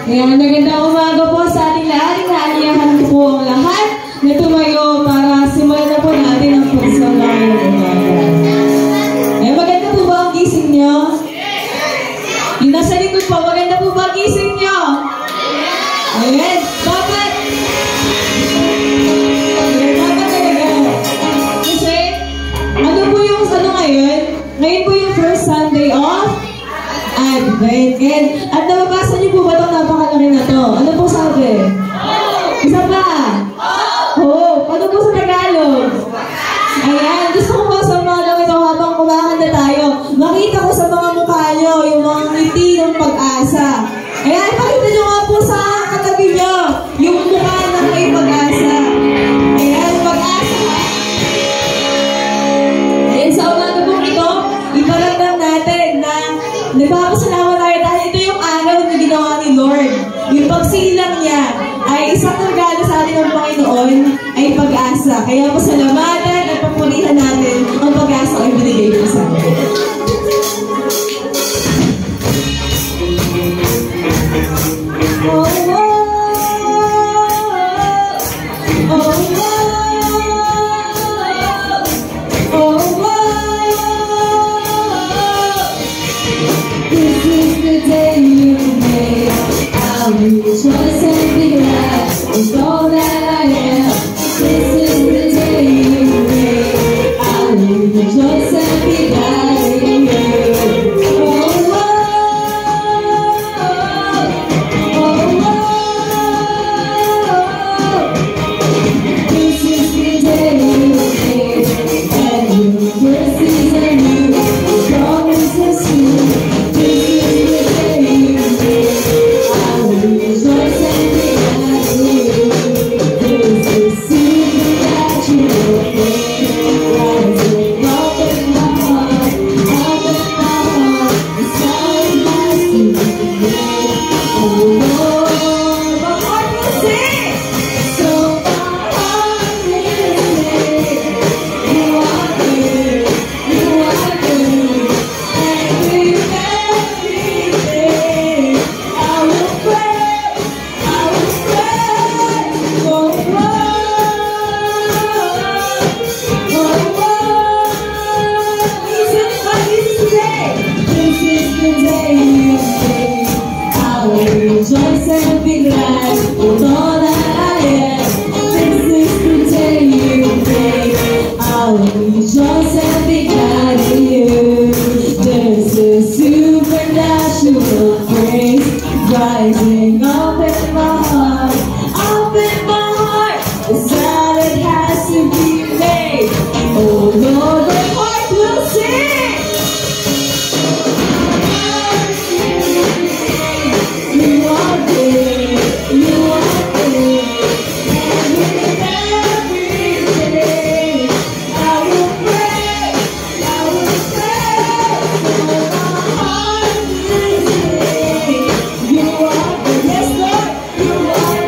Ayan, magandang umaga po sa ating lahat. Inaaliyahan ko po ang lahat na tumayo para simulan na po natin ang pagsamba ngayong umaga. Eh, maganda po ba ang gising nyo? Yung nasa likod po, maganda po ba ang gising nyo? Ayan, bakit? Bakit talaga? Kasi, ano po yung ano ngayon? Ngayon po yung first Sunday of Advent. At nababasa niyo po ba itong napakalaki na to? Ano po sabi? Isa pa? Oo. Paano po sa Tagalog? Ayan. Gusto ko po sa mga lang ito habang kumakanta tayo. Makita ko sa mga mukha nyo yung mga ngiti ng pag-asa. Ayan. Pakita nyo nga po sa katabi nyo yung mukha ng may pag-asa. Ayan. Pag-asa. Ayan. Sa umaga po ito, iparamdam natin na nagpapasalamat tayo dahil ito yung araw na ginawa ni Lord. Yung pagsilang niya ay isang regalo sa atin ng Panginoon ay pag-asa. Kaya pasalamatan at papurihan natin ang pag-asa ay binigay ko sa atin. Rejoice and be glad with all that I am. This is the day you made. I will rejoice and be glad in you. Oh, oh, oh, oh. This is the day you made, and your mercies are new. Your promises true. This is the day you made. Rejoice and be glad in you. This is the season that you will bring. Rising up in my heart, the sun has seen me. Oh Lord, my heart will sing. So my heart will sing. You are good, you are good, and with everything I will pray. Rejoice and be glad with all that I am. This is the day you made. I will rejoice and be glad in you. There's a supernatural grace rising up in my heart, up in my heart. It's that it has to be made. Oh Lord, my heart will sing. You are good, you are good, and with everything I will pray, for my heart will sing. You are good, yes Lord, you are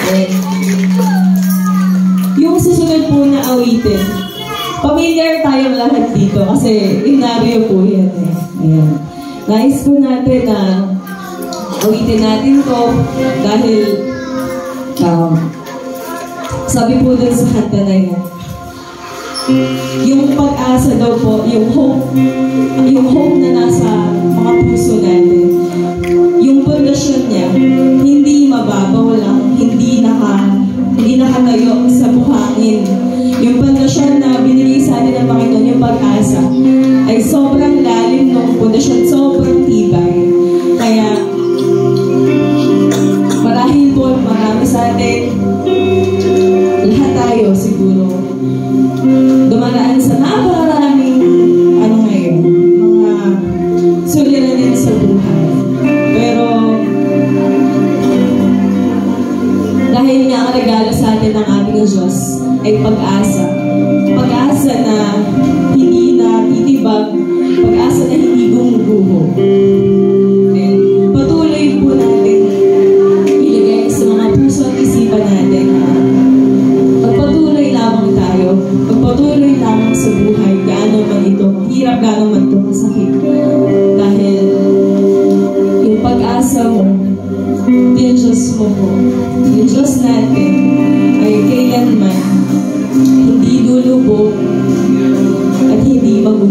natin. Yung susunod po na awitin, familiar tayong lahat dito kasi inaryo po yan eh. Ayan. Nais po natin na awitin natin to dahil sabi po dun sa kanta na yan, yung pag-asa daw po, yung hope na nasa mga puso natin, yung pundasyon niya, hindi mababaw lang, hindi nakatayo sa buhangin. Yung pundasyon na binigay sa atin ng Panginoon, yung pag-asa, ay sobrang lalim ng pundasyon, sobrang tibay. Kaya, marahil po, marami sa atin, lahat tayo siguro, dumaraan sa napakaraming ngayon, mga suliranin sa buhay. Pero dahil nga ang regalo sa atin ng ating Diyos ay pag-asa. Pag-asa na hindi na titibag, pag-asa na hindi gumuguho. Patuloy po natin ilagay sa mga puso at isipan natin na magpatuloy lamang tayo, magpatuloy lamang sa buhay, gaano man ito, hirap, gaano man ito masakit. Dahil yung pag-asa mo, yung Diyos mo po, yung Diyos natin, ay kailanman hindi lulubog at hindi bubuo.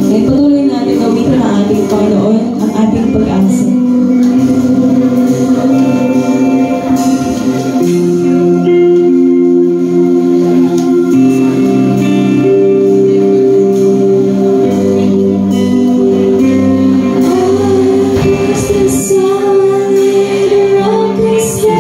Kaya patuloy natin awitin ang ating Panginoon, ang ating pag-asa. Stay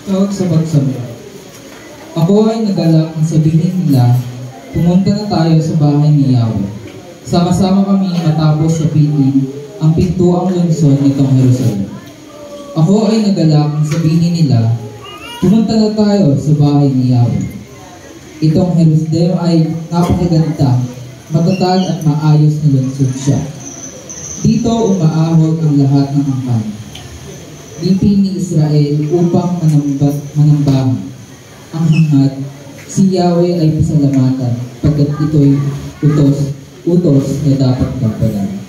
Tawag sa pagsabi. Ako ay nagalak na sabihin nila, pumunta na tayo sa bahay ni Yahweh. Sama-sama kami matapos sabihin ang pintuang lungsod nitong Jerusalem. Ako ay nagalak na sabihin nila, pumunta na tayo sa bahay ni Yahweh. Itong Jerusalem ay napakaganda, matatag at maayos na lungsod siya. Dito umaahog ang lahat ng angkan. Lipin ni Israel upang manambahan. Ang hangad, si Yahweh ay pasalamatan pagkat ito'y utos na dapat gampanan.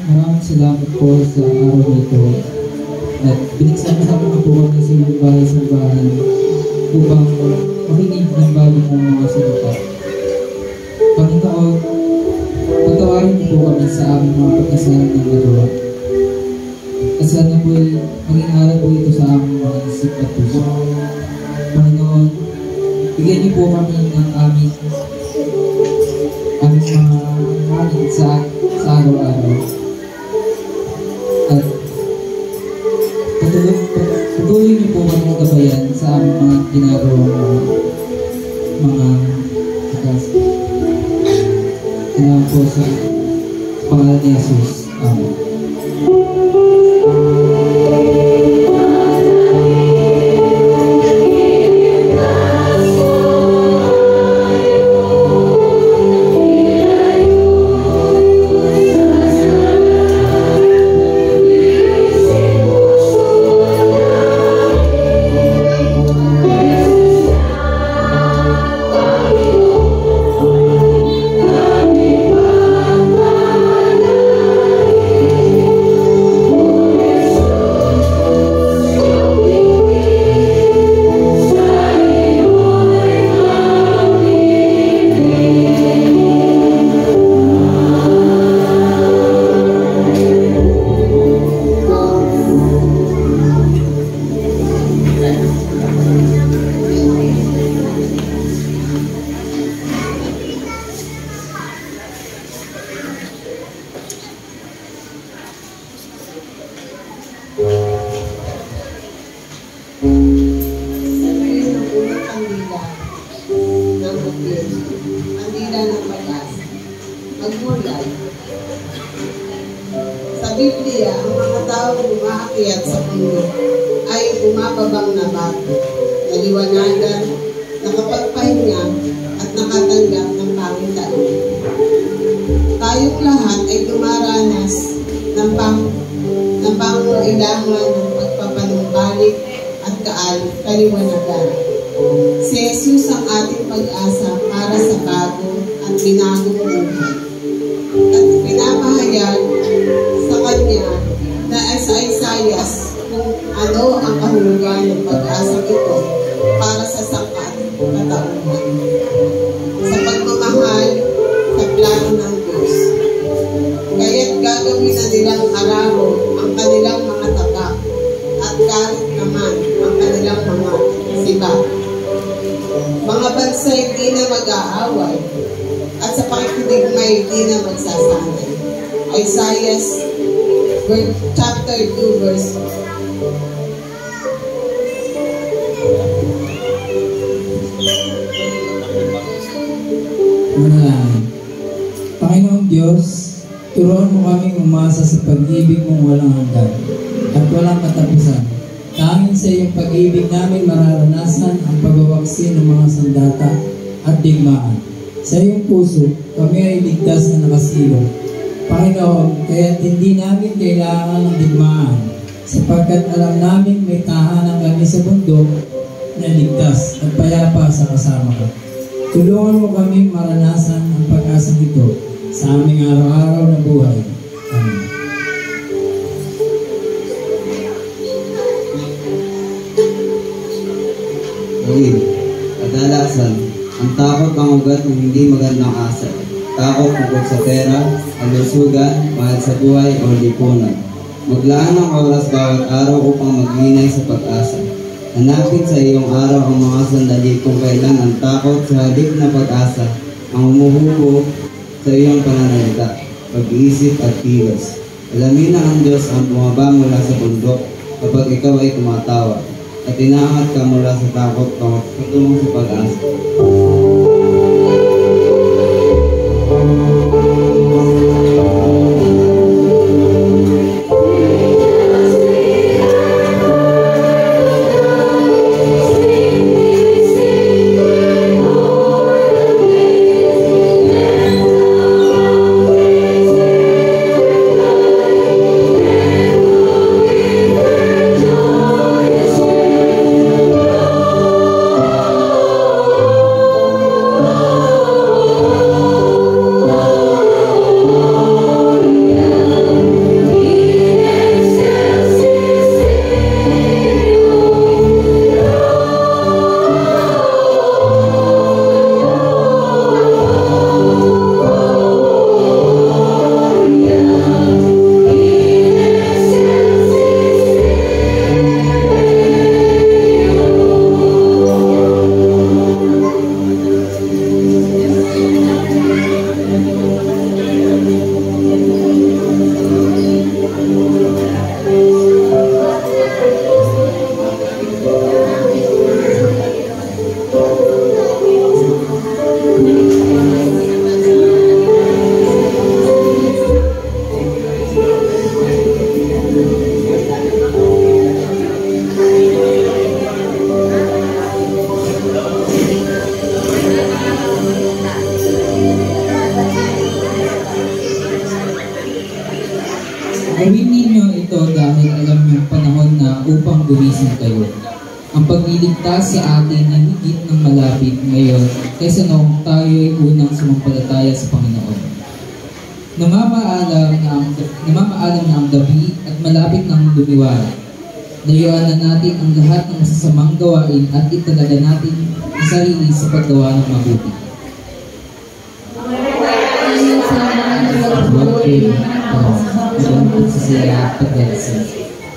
Maraming salamat po sa araw na ito at pinagsama-sama na po kami sa inyong bahay-sambahan upang makinig ng bago mong mga salita. Panginoon, patawarin niyo po kami sa aming mga pagkasalan ng nagawa. At sana po ay maging aral po ito sa aming mga isip at puso. Panginoon, bigyan niyo po kami ng aming mga kanin sa araw-araw. At patuloy niyo po kami gabayan sa aming mga ginagawa mga takas. Salamat po sa pangalan ni Jesus. Amen. Sa Biblia, ang mga taong umaakyat sa mundo ay bumababang na bato, naliwanagan nakapagpahinga at nakatanggap ng bagong taon. Tayong lahat ay dumaranas ng pangailangan ng pagpapanumbalik at kaliwanagan. Si Jesus ang ating pag-asa para sa bago at binagong buhay. At pinapahayag sa Kanya na sa Isaias kung ano ang kahulugan ng pag-asa ito para sa katauhan. Sa pagmamahal sa plano ng Diyos. Kaya't gagawin na nilang araro ang kanilang mga tabak at galit naman ang kanilang mga sibat. Mga bansa'y di na mag-aaway at sa pakikidigmay di na magsasanay. Isaiah chapter 2 verse 1. Panginoong Diyos, turuan mo kaming umasa sa pag-ibig mong walang hanggan at walang katapusan. Tanging sa iyong pag-ibig namin mararanasan ang pagwawaksi ng mga sandata at digmaan. Sa iyong puso, kami ay ligtas na nakasilong. Panginoon, kaya't hindi namin kailangan ng digmaan, sapagkat alam namin may tahanan kami sa bundok na ligtas at payapa sa kasama ka. Tulungan mo kami maranasan ang pag-asang ito sa aming araw-araw na buhay. Amen. Gawin. Kadalasan, ang takot ang ugat ng hindi magandang asa. Takot tungkol sa pera, kalusugan, mahal sa buhay o lipunan. Maglaan ng oras bawat araw upang maghinay sa pag-asa. Hanapin sa iyong araw ang mga sandali kung kailan ang takot sa halip na pag-asa ang umuhubo sa iyong pananalita, pag-iisip at kilos. Alamin na ang Diyos ang bumaba mula sa bundok kapag ikaw ay tumatawa at inaangat ka mula sa takot patungo sa pag-asa. Gawin ninyo ito dahil alam niyong panahon na upang gumising kayo. Ang pagliligtas sa atin ay higit ng malapit ngayon kaysa noong tayo ay unang sumampalataya sa Panginoon. Namamaalam na ang gabi at malapit ng lumiwanag. Layuan na natin ang lahat ng masasamang gawain at italaga natin ang sarili sa paggawa ng mabuti. Huwag pagsasaya at pagdalasan.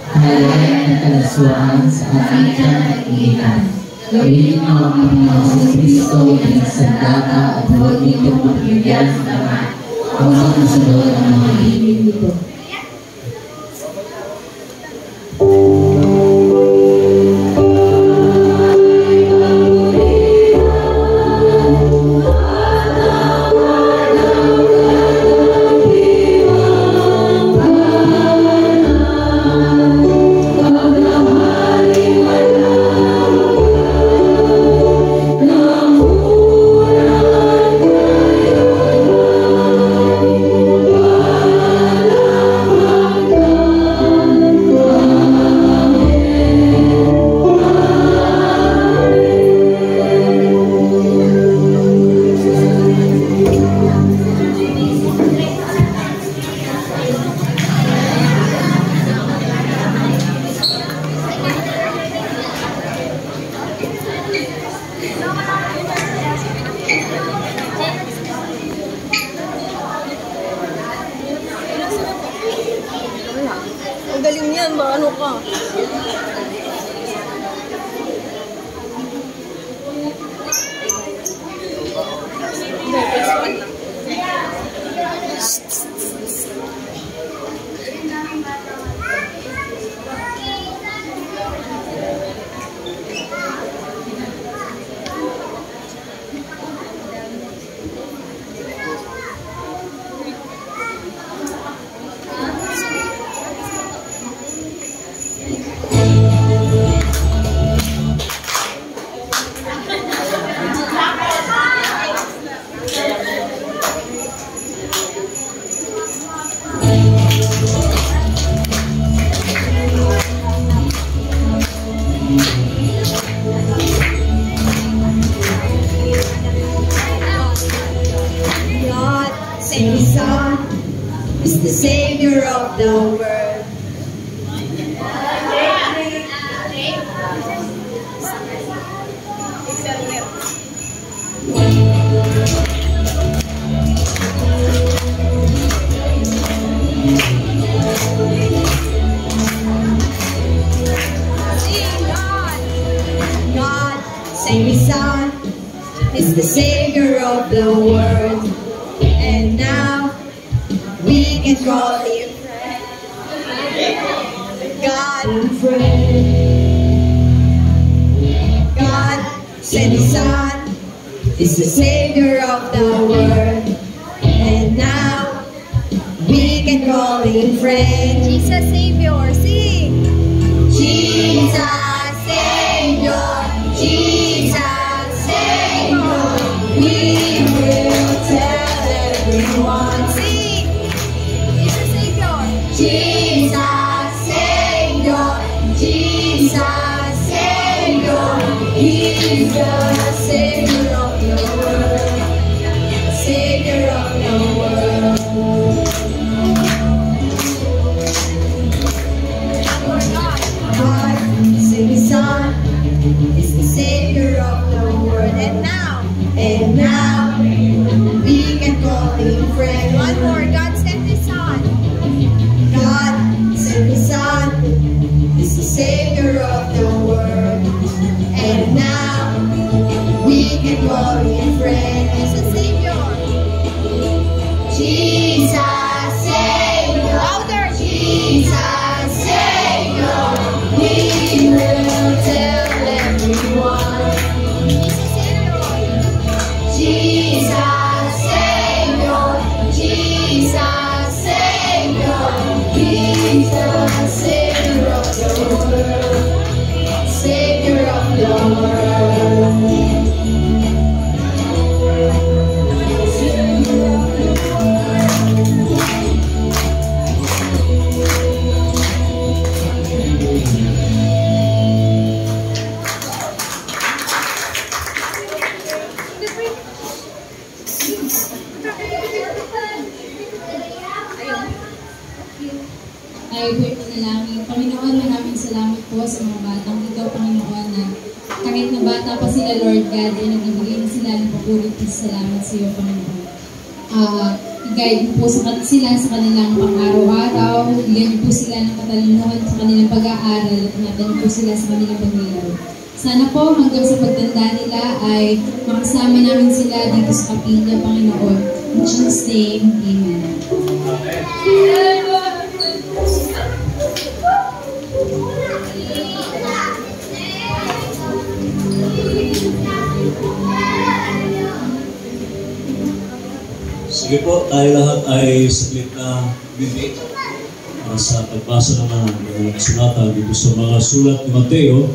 Kahayahan at kalaswaan sa ating kaibigan. Gawin mo ang Panginoon sa Kristo ng sandata at huwag nitong magbigyan ng Ama. Ang magkasunod ang mga hiling nito. No God sent His Son, is the Savior of the world. God sent His Son, is the Savior of the world. And now we can call Him friend. God friend. God sent His Son, is the Savior of the world. And now we can call Him friend. Jesus Savior, sing. Jesus Savior, Jesus Savior, we will tell everyone. Sing. Jesus Savior, Jesus Savior, Jesus Savior, He's the Savior of the world, Savior of the world. God sent His Son, is the Savior of the world. And now, we can call Him friend. One more. God sent His Son. God sent His Son, is the Savior of the world. And now, we can call Him friend. Jesus Savior. Jesus Savior. Louder. Jesus Savior. We will tell everyone. Jesus Savior, Jesus Savior, He's the Savior of the world, Savior of the world. Tayo po'y manalangin. Panginoon, maraming salamat po sa mga batang ito, Panginoon, na kahit na bata pa sila, Lord God, ay nagbibigay na sila ng papuri at salamat sa iyo, Panginoon. I-guide mo po sila sa kanilang pang-araw-araw, bigyan po sila ng katalinuhan sa kanilang pag-aaral at ingatan po sila sa kanilang pagnilaw. Sana po hanggang sa pagtanda nila ay makasama namin sila dito sa kapilya, Panginoon. In Jesus' name, Amen. Sige po, tayo lahat ay saglit na bibig sa pagbasa naman ng kasulatan dito sa mga sulat ni Mateo,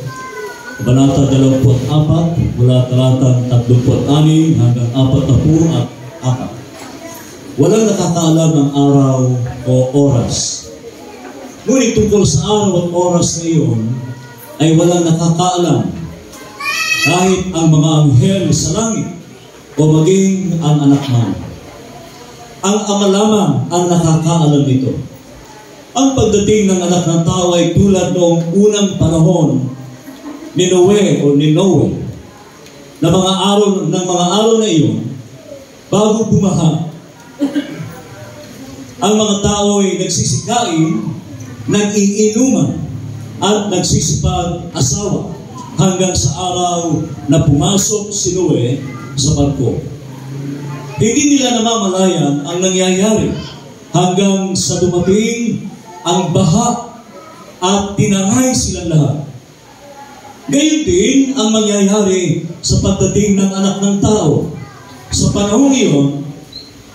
Kabanata 24, mula talatang 36 hanggang 44. Walang nakakaalam ng araw o oras. Ngunit tungkol sa araw at oras na iyon, ay walang nakakaalam. Kahit ang mga anghel sa langit o maging ang anak man. Ang Ama lamang ang nakakaalam nito. Ang pagdating ng anak ng tao ay tulad noong unang panahon ni Noe na mga araw na iyon bago bumaha. Ang mga tao ay nagsisikain, nag-iinuman at nagsisipag-asawa hanggang sa araw na pumasok si Noe sa barko. Hindi nila namamalayan ang nangyayari hanggang sa dumating ang baha at tinangay silang lahat. Gayon din ang mangyayari sa pagdating ng anak ng tao. Sa panahon iyon,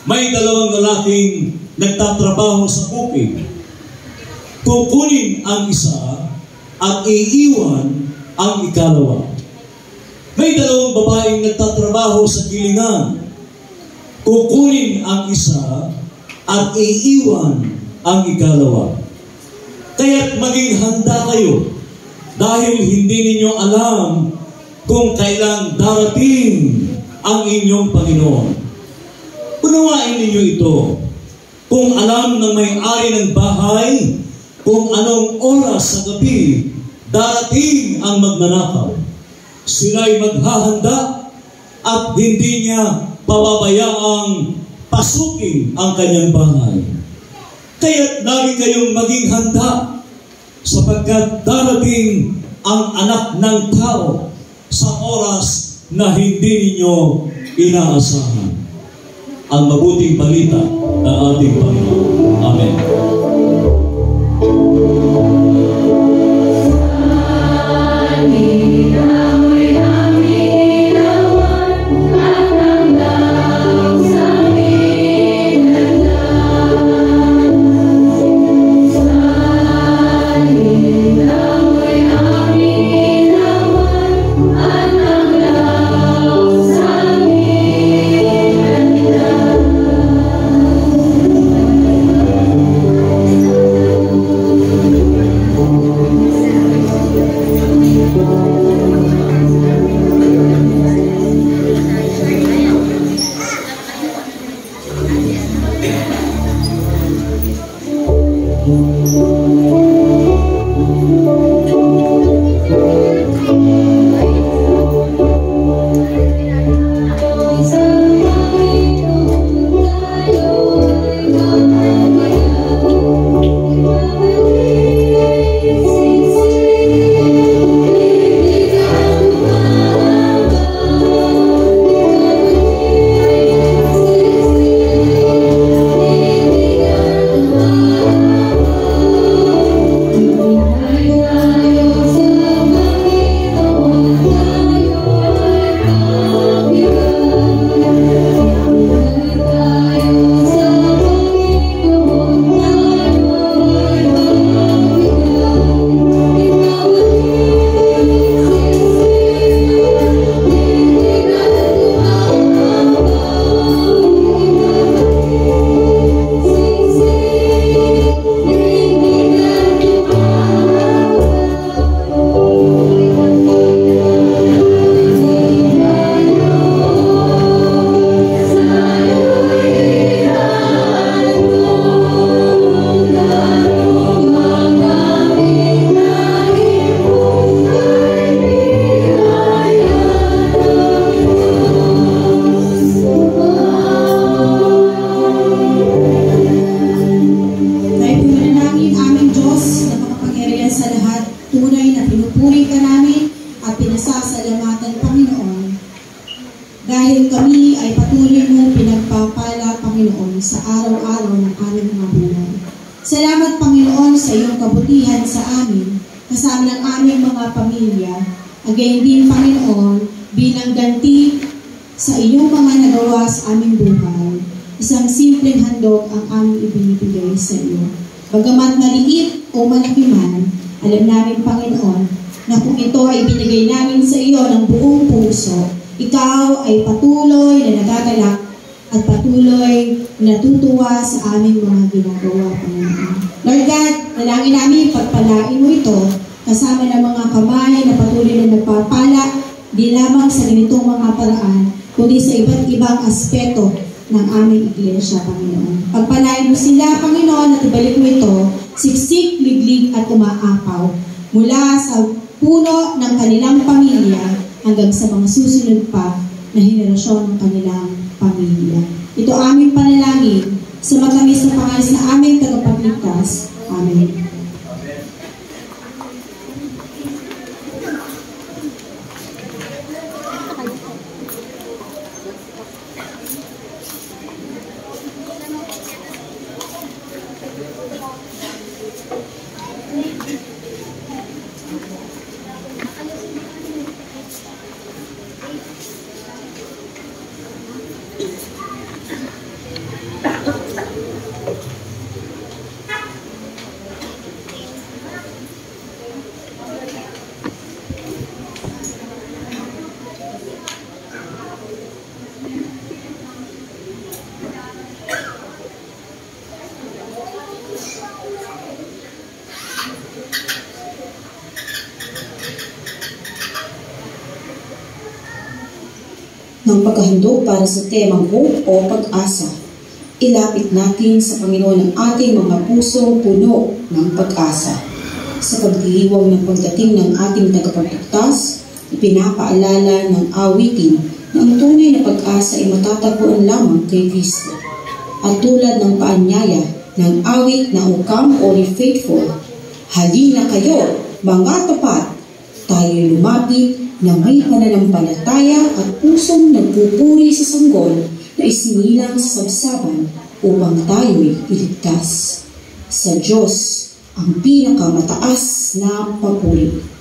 may dalawang lalaking nagtatrabaho sa bukid. Kukunin ang isa at iiwan ang ikalawa. May dalawang babaeng nagtatrabaho sa gilingan. Kukunin ang isa at iiwan ang ikalawa. Kaya't maging handa kayo dahil hindi ninyo alam kung kailan darating ang inyong Panginoon. Unawain ninyo ito. Kung alam ng may-ari ng bahay kung anong oras sa gabi darating ang magnanakaw, sila'y maghahanda at hindi niya pababayaang pasukin ang kanyang bahay. Kaya't lagi kayong maging handa sapagkat darating ang anak ng tao sa oras na hindi ninyo inaasahan. Ang mabuting balita ng ating Panginoon. Amen. Dahil kami ay patuloy mong pinagpapala, Panginoon, sa araw-araw ng aming mga buhay. Salamat, Panginoon, sa iyong kabutihan sa amin, kasama ng aming mga pamilya. Again din, Panginoon, bilang ganti sa iyong mga nagawa sa aming buhay, isang simpleng handog ang aming ibinibigay sa iyo. Bagamat maliit o malaki man, alam namin, Panginoon, na kung ito ay binigay namin sa iyo ng buong puso, ikaw ay patuloy na nagagalak at patuloy na natutuwa sa aming mga ginagawa, Panginoon. Lord God, nalangin namin pagpalain mo ito kasama ng mga kamay na patuloy na nagpapala di lamang sa ganitong mga paraan, kundi sa iba't ibang aspeto ng aming iglesia, Panginoon. Pagpalain mo sila, Panginoon, at ibalik mo ito, siksik, liglig at umaapaw mula sa puno ng kanilang pamilya hanggang sa mga susunod pa na henerasyon ng kanilang pamilya. Ito aming panalangin sa matamis na pangalan na aming tagapagligtas. Amen. ng paghahandog para sa temang hope o pag-asa. Ilapit natin sa Panginoon ang ating mga pusong puno ng pag-asa. Sa pagdiiwang ng pagdating ng ating tagapagligtas, ipinapaalala ng awitin na ang tunay na pag-asa ay matatagpuan lamang kay Kristo. At tulad ng paanyaya ng awit na Come All Ye Faithful, halina kayo, mga tapat, tayo lumapit na may pananampalataya at pusong nagpupuri sa sanggol na isinilang sa sabsaban upang tayo'y iligtas. Sa Diyos, ang pinakamataas na papuri.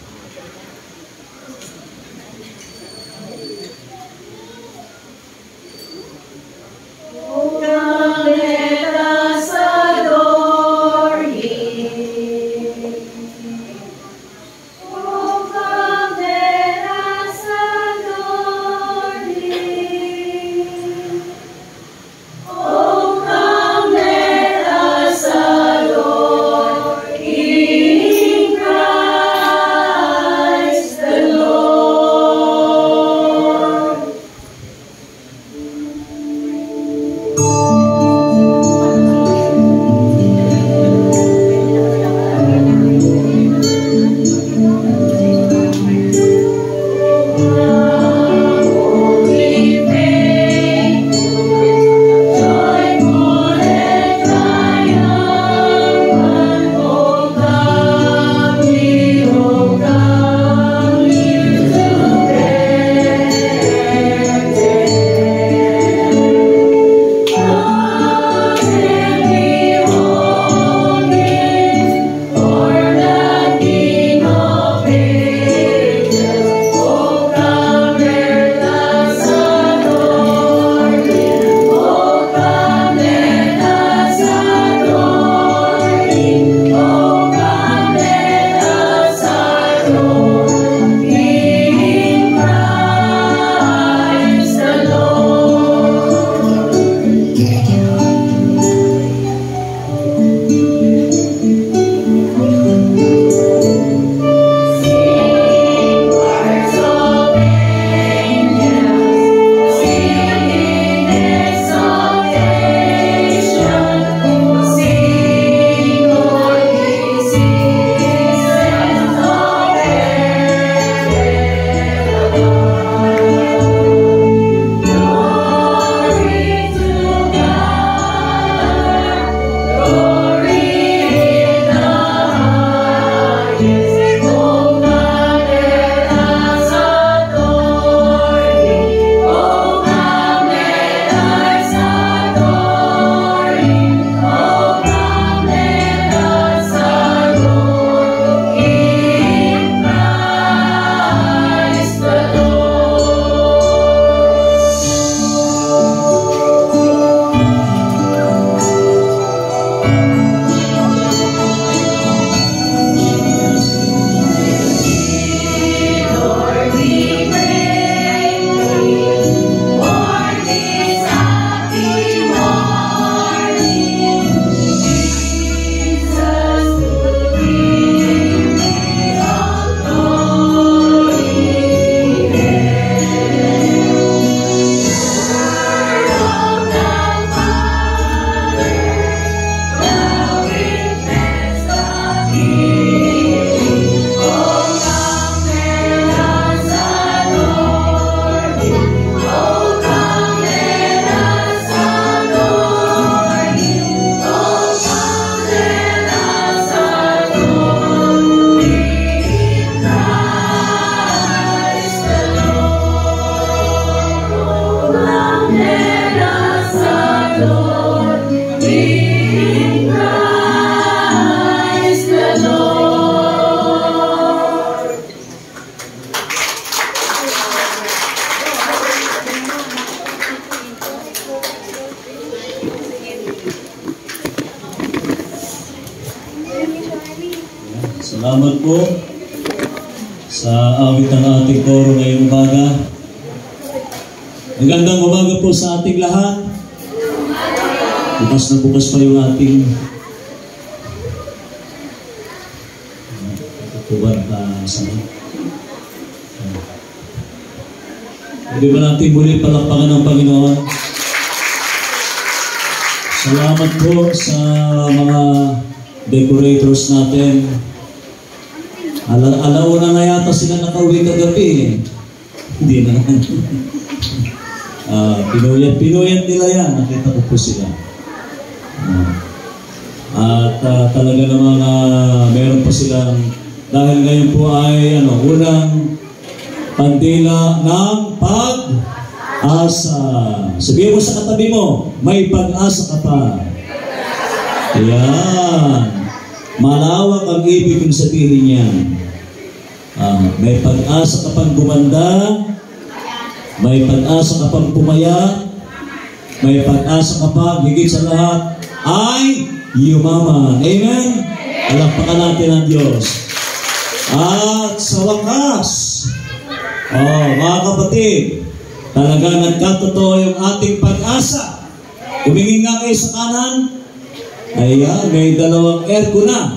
Salamat po sa awit ng ating koro ngayong umaga. Magandang umaga po sa ating lahat. Bukas na bukas pa yung ating tuban sa Hindi ba natin muli palakpakan ng Panginoon? Salamat po sa mga decorators natin. Alauna na yata sila nakauwi kagabi eh. Hindi na. Pinuyat nila yan. Nakita ko po sila. At talaga namang meron pa silang, dahil ngayon po ay unang kandila ng pag-asa. Sabihin mo sa katabi mo, may pag-asa ka pa. Ayan. Malawak ang ibig kong sabihin niyan. May pag-asa ka pang gumanda, may pag-asa ka pang pumaya, may pag-asa ka pang higit sa lahat ay yumaman. Amen? Palakpakan natin ang Diyos. At sa wakas, mga kapatid, talaga nagkatotoo yung ating pag-asa. Tumingin nga kayo sa kanan. Ayan, may dalawang aircon na.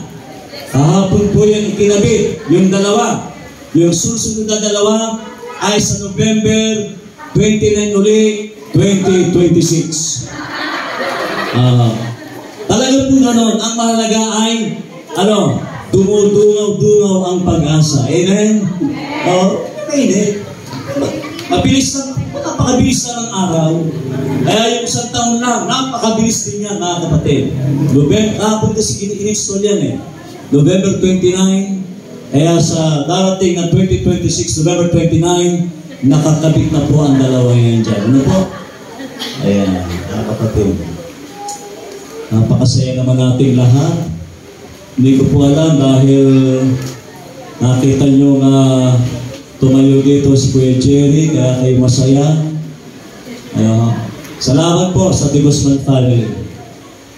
Kahapon po yan ikinabit, yung dalawa. Yung susunod na dalawa ay sa November 29 uli, 2026. Talagang po ganon, ang mahalaga ay, dumudungaw-dungaw ang pag-asa. Amen? Mainit. Mabilis lang, napakabilis lang ang araw. Kaya yung isang taon lang, napakabilis din yan, mga kapatid. Kahapon kasi in-install yan eh. November 29, kaya sa darating na 2026, November 29, nakakabit na po ang dalawa yan dyan. Ano po? Ayan, mga kapatid. Napakasaya naman nating lahat. Hindi ko po alam dahil nakita nyo nga tumayo dito si Kuya Jerry, kaya kayo masaya. Salamat po sa Digosman family.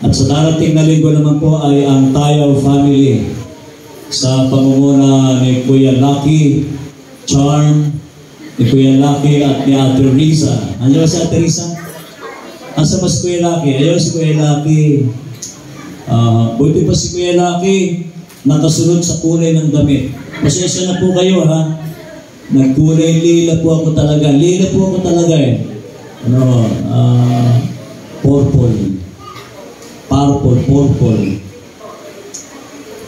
At sa darating na linggo naman po ay ang Tayaw family sa pangunguna ni Kuya Lucky, Charm, ni Kuya Lucky at ni Ate Riza. Andiyan ba si Ate Riza? Asa ba si Kuya Lucky? Ayaw si Kuya Lucky. Buti pa si Kuya Lucky nakasunod sa kulay ng damit. Pasensya na po kayo ha. Nagkulay lila po ako talaga. Lila po ako talaga eh. Purple. Purple.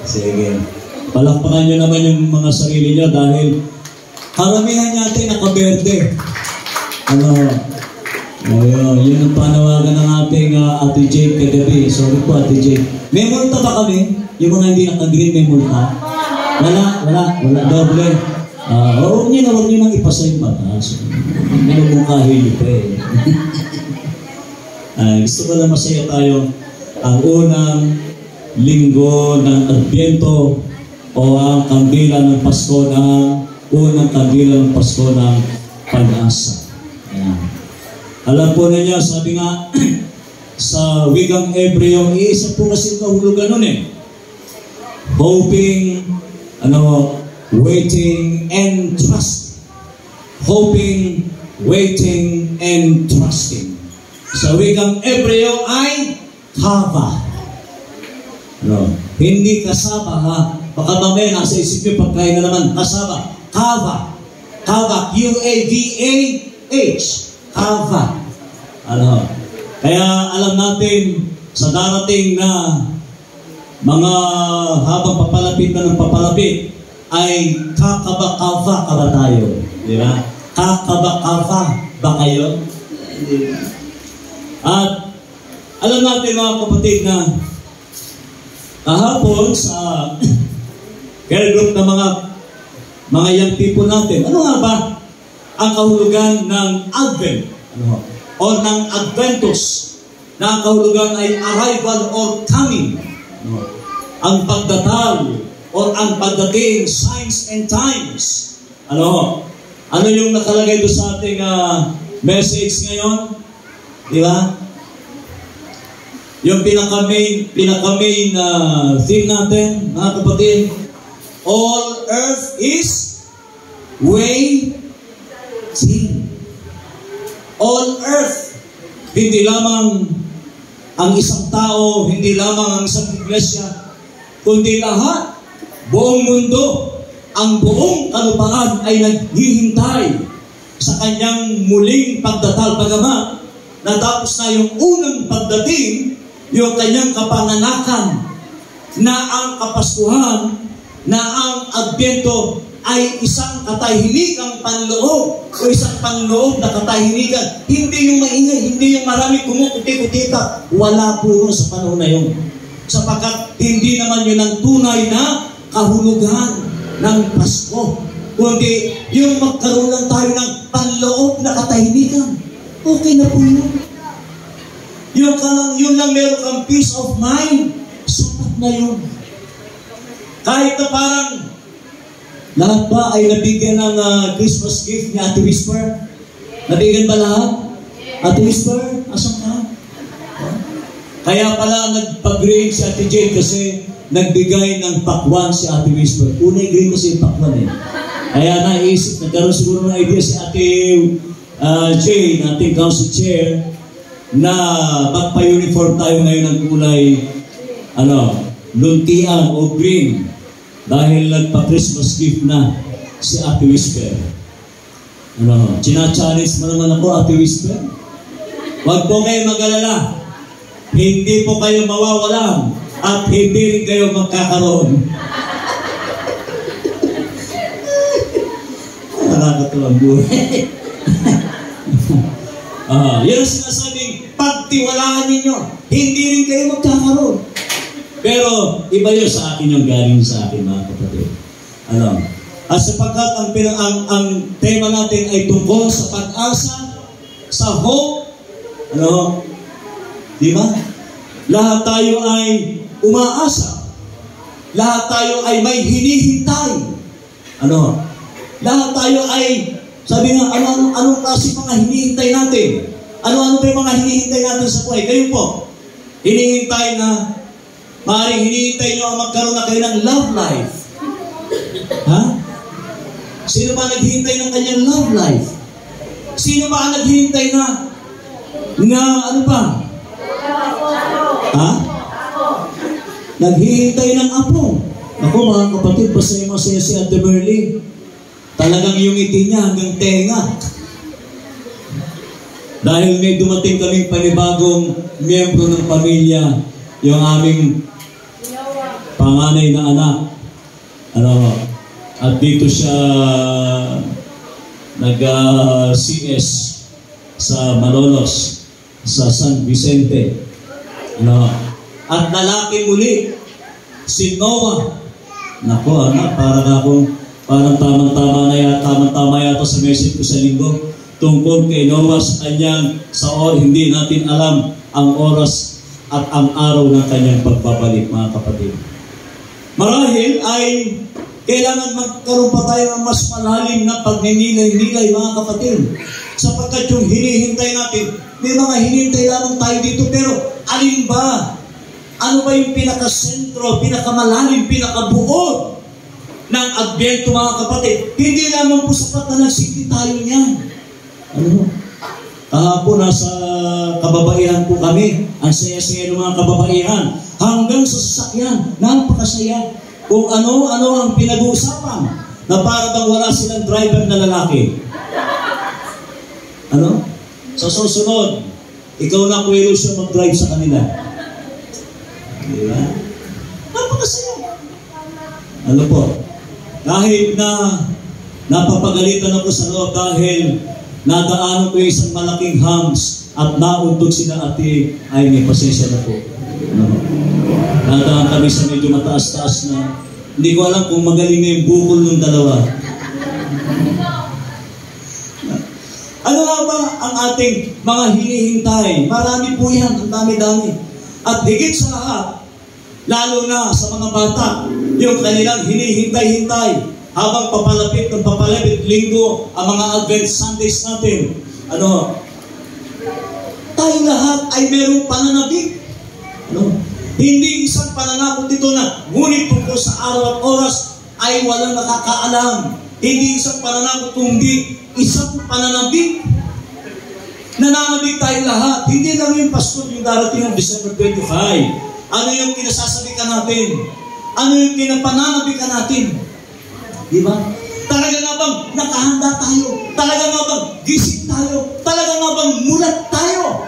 Sige. Palakpakan nyo naman yung mga sarili nyo dahil karamihan natin nakaberde. Yun ang panawagan ng ating Ate Jade kagabi. Sorry po Ate Jade. May multa ba kami? Yung mga hindi naka-green may multa? Wala. Doble. Huwag nyo nang ipasa yung batas. Minumungkahin nyo pa eh. Gusto ko lang masaya tayo ang unang linggo ng Adbyento o ang kandila ng Pasko unang kandila ng Pasko ng pag-asa. Alam po ninyo, sabi nga sa wikang Hebreo, iisa po kasi kahulugan nun eh. Hoping, waiting and trust. Hoping, waiting and trusting. Sa wikang Hebreo ay kava. Hindi kasaba ha. Baka mamaya nasa isip nyo pagkain na naman. Kasaba. Kava. Q-A-V-A-H. Kava. Kaya alam natin sa darating na mga habang papalapit na ng papalapit ay kakaba-kava ka ba tayo? Di ba? Kakaba-kava ba kayo? At alam natin mga kapatid na kahapon sa care group na mga young people natin, ano nga ba ang kahulugan ng Advent? O ng Adventus? Na ang kahulugan ay arrival or coming. Ang pagdatal o ang pagdating, signs and times. Ano yung nakalagay doon sa ating message ngayon? Di ba? Yung pinaka-main theme natin, mga kapatid, all earth is waiting. All earth, hindi lamang ang isang tao, hindi lamang ang isang iglesia, kundi lahat, buong mundo, ang buong kalupaan ay naghihintay sa kanyang muling pagdatal. Bagamat natapos na yung unang pagdating, yung kanyang kapanganakan, na ang Kapaskuhan, na ang Adbyento ay isang katahimikang panloob o isang panloob na katahimikan. Hindi yung maingay, hindi yung marami kumukuti-kutita. Wala po sa panahon na yun. Sapagkat hindi naman yun ang tunay na kahulugan ng Pasko. Kundi yung magkaroon lang tayo ng panloob na katahimikan. Okay na po yun. Yun lang meron kang peace of mind. Sapat na yun. Kahit na parang lahat ba ay nabigyan ng Christmas gift ni Ate Whisper? Nabigyan ba lahat? Ate Whisper, asan ka? Kaya pala nagpag-grade si Ate Jane kasi nagbigay ng pakwan si Ate Whisper. Unay grade kasi yung pakwan eh. Kaya naisip, nagkaroon siguro ng idea si Ate Jane, ating council chair, na magpa-uniform tayo ngayon ng kulay luntian o green. Dahil nagpa-Christmas gift na si Ate Whisper. China-challenge mo naman ako, Ate Whisper. Huwag po kayo mag-alala. Hindi po kayo mawawalan at hindi rin kayo magkakaroon. Nakakatuwang buhay. Yan ang sinasabing pagtiwalaan ninyo. Hindi rin kayo magkakaroon. Pero iba yun sa akin yung galing sa akin, mga kapatid. At sapagkat ang tema natin ay tungkol sa pag-asa, sa hope, di ba? Lahat tayo ay umaasa. Lahat tayo ay may hinihintay. Lahat tayo ay, sabi nga, anong klase mga hinihintay natin? Ano-ano pa yung mga hinihintay natin sa buhay? Kayo po, hinihintay na maaaring hinihintay nyo ang magkaroon na kayo ng love life. Ha? Sino ba naghihintay ng kanyang love life? Sino ba ang naghihintay na ano pa? Ha? Naghihintay ng apo. Ako mga kapatid, masaya si Ate Merly. Talagang yung ngiti niya hanggang tenga. Dahil may dumating kaming panibagong miyembro ng pamilya, yung aming panganay na anak. At dito siya nag-CS sa Malolos, sa San Vicente. At lalaki muli, si Noah. Nako anak, parang tamang-tama yata sa message ko sa linggo. Tungkol kay Noah sa kanyang hindi natin alam ang oras at ang araw ng kanyang pagbabalik, mga kapatid. Marahil ay kailangan magkaroon pa tayo ng mas malalim na pagninilay-nilay, mga kapatid. Sapagkat yung hinihintay natin, may mga hinihintay lamang tayo dito, pero alin ba? Ano ba yung pinakasentro, pinakamalalim, pinakabuod ng Adbyento, mga kapatid? Hindi lamang po sapat na nagsiti tayo niyan. Kahapon nasa kababaihan po kami. Ang saya-saya ng mga kababaihan. Hanggang sa sasakyan. Napakasaya. Kung ano-ano ang pinag-uusapan. Na para bang wala silang driver na lalaki. Sa susunod, ikaw na Kuya Lucio mag-drive sa kanila. Diba? Napakasaya. Po? Kahit na napapagalitan ako sa loob dahil nadaanan ko isang malaking hams at nauntog sila ate, ay may pasensya na po. Nadaan kami sa medyo mataas-taas na hindi ko alam kung magaling na yung bukol ng dalawa. Ano nga ba ang ating mga hinihintay? Marami po yan, ang dami-dami. At higit sa lahat, lalo na sa mga bata, yung kanilang hinihintay-hintay habang papalapit ng papalapit linggo ang mga Advent Sundays natin. Tayo lahat ay mayroong pananabik. Hindi isang pananakot dito na ngunit tungkol sa araw at oras ay walang nakakaalam. Hindi isang pananakot kundi isang pananabik. Nananabik tayo lahat. Hindi lang yung Pasko yung darating ng December 25. Ano yung kinasasabikan natin? Ano yung kinapananabikan natin? Diba? Talaga nga bang nakahanda tayo? Talaga nga bang gising tayo? Talaga nga bang mulat tayo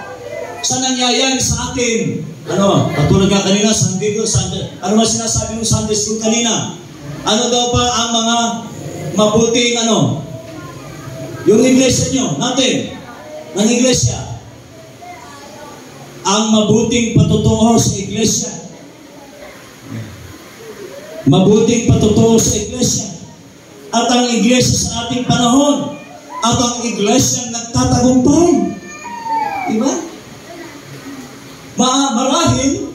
sa nangyayari sa atin? Ano? Katulad nga kanina, ano ba sinasabi ng Sunday School kanina? Ano daw pa ang mga mabuting yung iglesia nyo, natin, ng iglesia. Ang mabuting patutuo sa iglesia. Mabuting patutuo sa iglesia. At ang iglesia sa ating panahon. At ang iglesia nagtatagumpay. Diba? Marahil,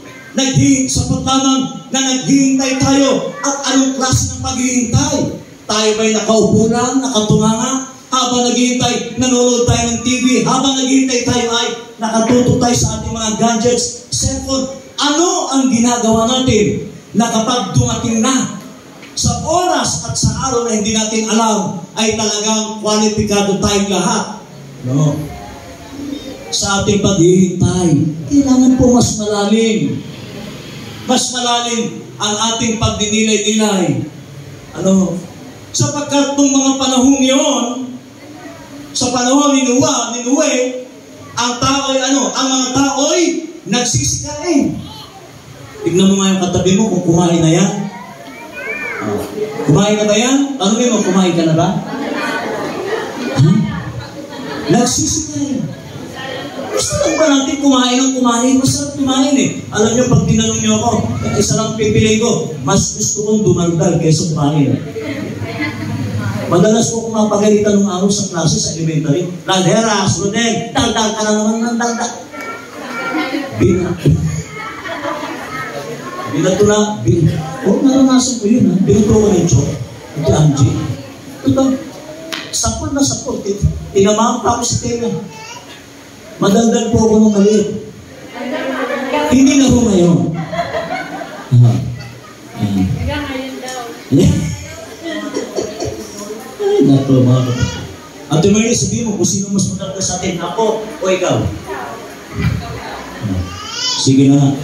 sapat lamang na naghihintay tayo. At anong klase ng paghihintay? Tayo ba'y nakaupo lang, nakatunganga? Habang naghihintay, nanonood tayo ng TV. Habang naghihintay tayo ay nakatutok tayo sa ating mga gadgets, cellphone. Ano ang ginagawa natin na kapag dumating na sa oras at sa araw na hindi natin alam, ay talagang kwalipikado tayong lahat? No. Sa ating paghihintay, kailangan po mas malalim. Mas malalim ang ating pagdinilay-nilay. Sapagkat itong mga panahong yun, sa panahon ni Noe, ang mga tao'y nagsisikain. Tignan mo nga yung katabi mo kung kumain na yan. Kumain na ba yan? Tanungin mo, kumain ka na ba? Nagsisikain. Gusto lang ba natin kumain? Masarap kumain eh. Alam nyo, pag tinanong nyo ako, isa lang pipiliin ko, mas gusto kong dumaldal kaysa kumain. Madalas ko kumapagalitan ng araw sa klase sa elementary. Lalheras, Rodel, daldal ka na naman ng daldal. Binato na, naranasan ko yun ha. Binato ko ng Chok. Ito, Angie. Ito, sapol na sapol. Tinamahan pa ako sa tela. Madaldal po ako ng maliit. Hindi na ho ngayon. Nato mga kapatid. At tumayo, sabihin mo kung sino mas maganda sa atin, ako o ikaw? Sige na.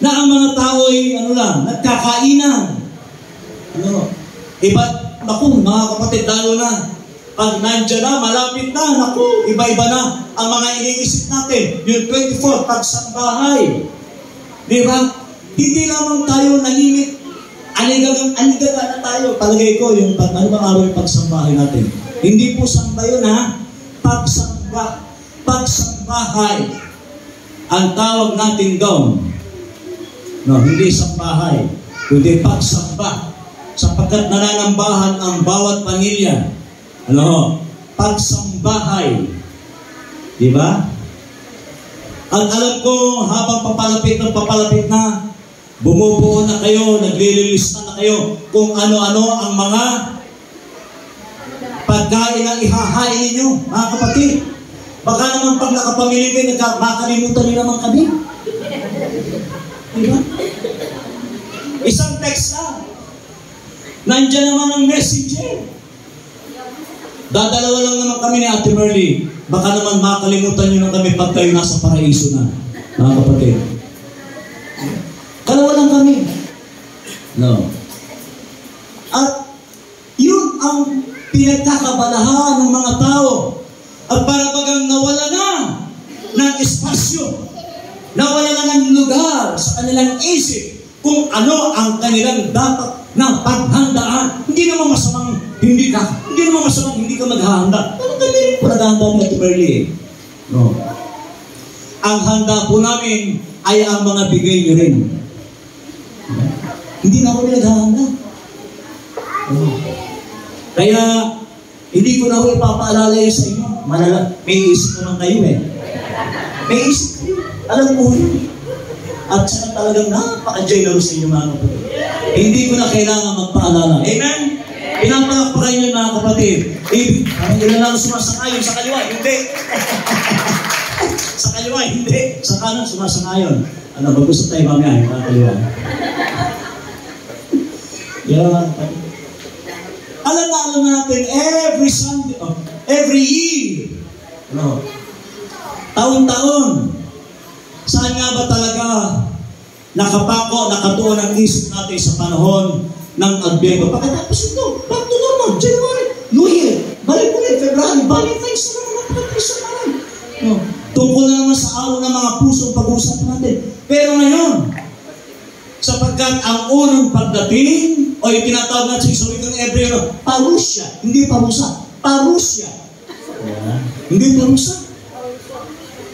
Na ang mga tao'y nagkakainan. Mga kapatid, lalo na pag nandiyan na, malapit na, iba-iba na ang mga iniisip natin. Yung 24, pagsambahay. Di ba? Hindi lamang tayo nalimit. Aligaga na tayo. Palagay ko, yung ano bang araw yung pagsambahay natin? Hindi po samba yun ha. Pagsamba. Pagsambahay. Ang tawag natin doon. No, hindi sambahay. Kundi pagsamba. Sapagkat nananambahan ang bawat pamilya. Pagsambahay. Diba? At alam ko, habang papalapit na, bumubuo na kayo, naglililista na kayo kung ano-ano ang mga pagkain na ihahain ninyo, mga kapatid. Baka naman pag nakapamili kayo, makalimutan nyo naman kami. Diba? Isang text lang. Nandiyan naman ang messenger. Dadalawa lang naman kami ni Ate Merly. Baka naman makalimutan nyo na kami pag kayo nasa paraiso na, mga kapatid. Dalawa lang kami. No. At yun ang pinagkakabalahan ng mga tao. At para bagang nawala na ng espasyo, nawala na ng lugar sa kanilang isip kung ano ang kanilang dapat na paghandaan. Hindi naman masamang hindi ka maghahanda. Ano kami rin po naghahanda ni Ate Merly? No. Ang handa po namin ay ang mga bigay nyo rin. Hindi na ako naghahanda. Kaya, hindi ko na ako ipapaalala yun sa inyo. May isip naman kayo eh. May isip kayo. Alam mo yun. At saka talagang napaka-generous sa inyo mga kapatid. Hindi ko na kailangan magpaalala. Amen? Pinapalakpakan nyo mga kapatid. Parang ilan lang sumasangayon sa kaliwa. Hindi. Sa kaliwa, hindi. Sa kanan, sumasangayon. Mag-gusto tayo mamaya, yung mga kaliwa. Alam natin, every Sunday, every year, taon-taon, saan nga ba talaga nakatuon ang isip natin sa panahon ng Adbyento. Pagkatapos ito, back to normal, January, New Year, balik ulit, February, Valentine's na naman, napakatapos na naman. Tungkol na naman sa araw ng mga pusong pag-uusap natin. Pero ngayon, sapagkat ang unang pagdating, o yung tinatawag natin sa wikang Hebreo, parusya, hindi parusa, parusya. Hindi parusa.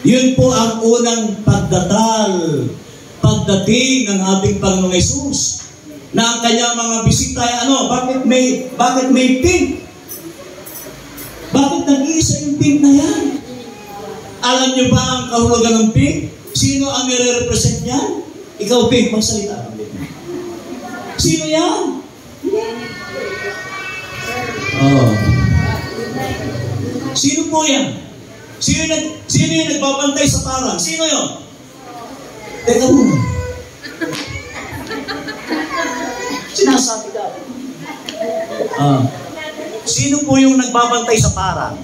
Yun po ang unang pagdating ng ating Panginoong Hesus, na ang kanyang mga bisita ay ano, bakit may pink? Bakit nag-iisa yung pink na yan? Alam niyo ba ang kahulugan ng pink? Sino ang nire-represent niyan? Ikaw, pink, magsalita. Sino yan? Oh. Sino po yan? Sino yung nagbabantay sa parang? Sino yun? Teka muna. Sinasabi ka. Sino po yung nagbabantay sa parang?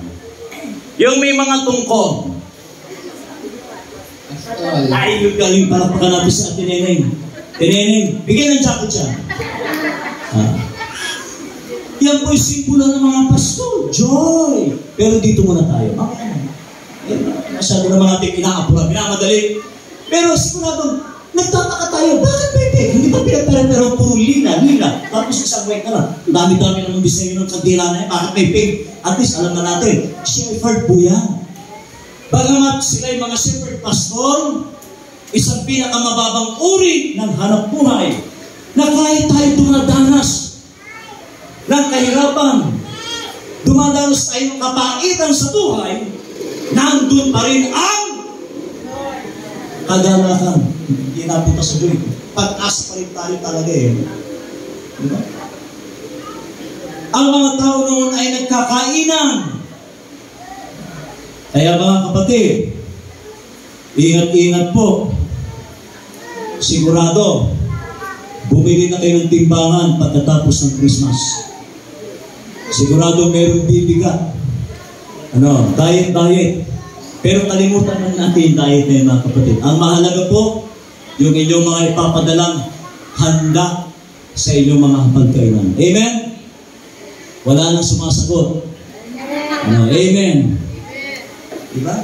Yung may mga tungkol. Ay, yung galing palakpakan natin sa atin, Neneng. Neneng, bigyan ng jacket siya. Yan po yung simbolo ng mga pastor. Joy. Pero dito muna tayo. Masyado naman natin inaapura, minamadali. Pero sigurado, nagtataka tayo, bakit pwede? Hindi ba pinapera-pero puro lila? Tapos isang wait na lang. Dami-dami naman disenyo ng kandila na yan. Bakit may pink? At least alam na natin, shepherd po yan. Bagamat sila yung mga shepherd pastor, isang pinakamababang uri ng hanap buhay na kahit tayo dumadanas ng kahirapan, dumadanas tayo ng kapaitan sa buhay, nandun pa rin ang kagalakan. Hindi napunta sa Diyos. Pag-asa pa rin tayo talaga eh. Diba? Ang mga tao noon ay nagkakainan. Kaya mga kapatid, ingat-ingat po. Sigurado, bumili na kayo ng timbangan pagkatapos ng Christmas. Sigurado merong bibigat. Diet. Pero kalimutan na natin yung diet na yun, mga kapatid. Ang mahalaga po, yung inyong mga ipapadalang handa sa inyong mga hapagkainan. Amen? Wala nang sumasagot. Amen? Diba?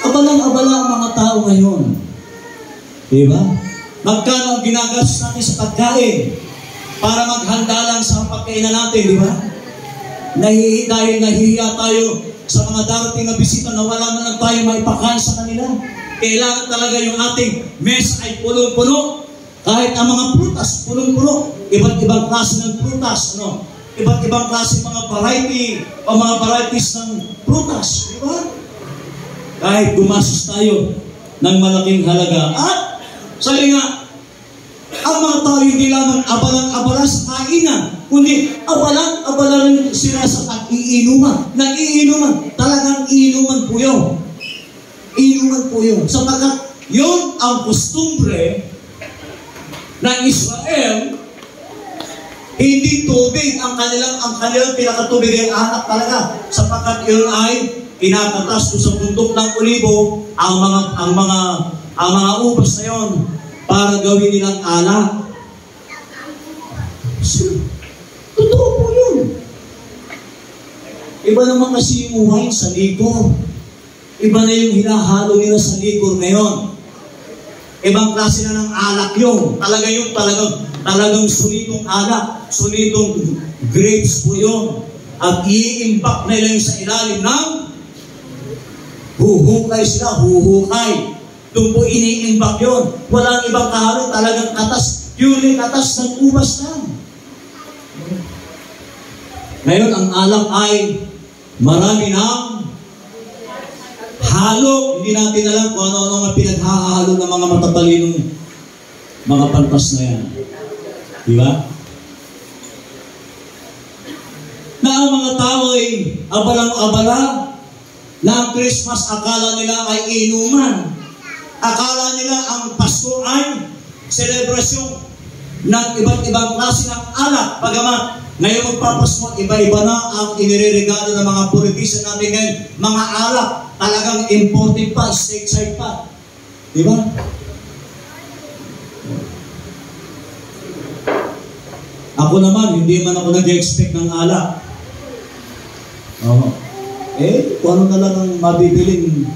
Abalang-abala ang mga tao ngayon. Diba? Magkano ang ginagastos natin sa pagkain para maghanda lang sa pagkainan natin, di ba? Dahil nahihiya tayo sa mga darating na bisita na wala man lang tayo maipakain sa kanila. Kailangan talaga yung ating mesa ay punong-puno. Kahit ang mga prutas, punong-puno. Iba't ibang klase ng prutas, Iba't ibang klase mga variety o mga varieties ng prutas, di ba? Kahit gumastos tayo ng malaking halaga. At sabi nga, ang mga tao hindi lamang abalang-abala sa kainan, kundi abalang-abala rin sila sa pag-iinuman. Nag-iinuman. Talagang iinuman po yun. Iinuman po yun. Sapagkat yun ang kostumbre ng Israel. Hindi tubig ang kanilang pinakatubig ay anak talaga. Sapagkat yun ay kinakatas ko sa bundok ng Olibo ang mga ubas na yun para gawin nilang alak. Totoo po yun. Iba naman kasi yung wine sa ligor. Iba na yung hinahalo nila sa ligor ngayon. Ibang klase na ng alak yun. Talagang solidong alak. Solidong grapes po yun. At i-impact nila yung sa ilalim ng huhukay sila. Huhukay. Doon po ini-imbak yun. Walang ibang kahalo, talagang katas. Purely katas ng ubas lang. Ngayon, ang alak ay marami ng halo. Hindi natin alam kung ano-ano ang pinaghahalo ng mga matatalinong mga pantas na yan. Di ba? Na ang mga tao ay abalang-abala na ang Christmas akala nila ay inuman. Akala nila ang Pasko ay selebrasyon ng iba't ibang klase ng alak. Bagamat ngayon magpapasko, iba-iba na ang iniregalo ng mga politician natin ngayon. Mga alak, talagang imported pa, stateside pa. Di ba? Ako naman, hindi man ako nag-expect ng alak. Kung ano na lang ang mabibiling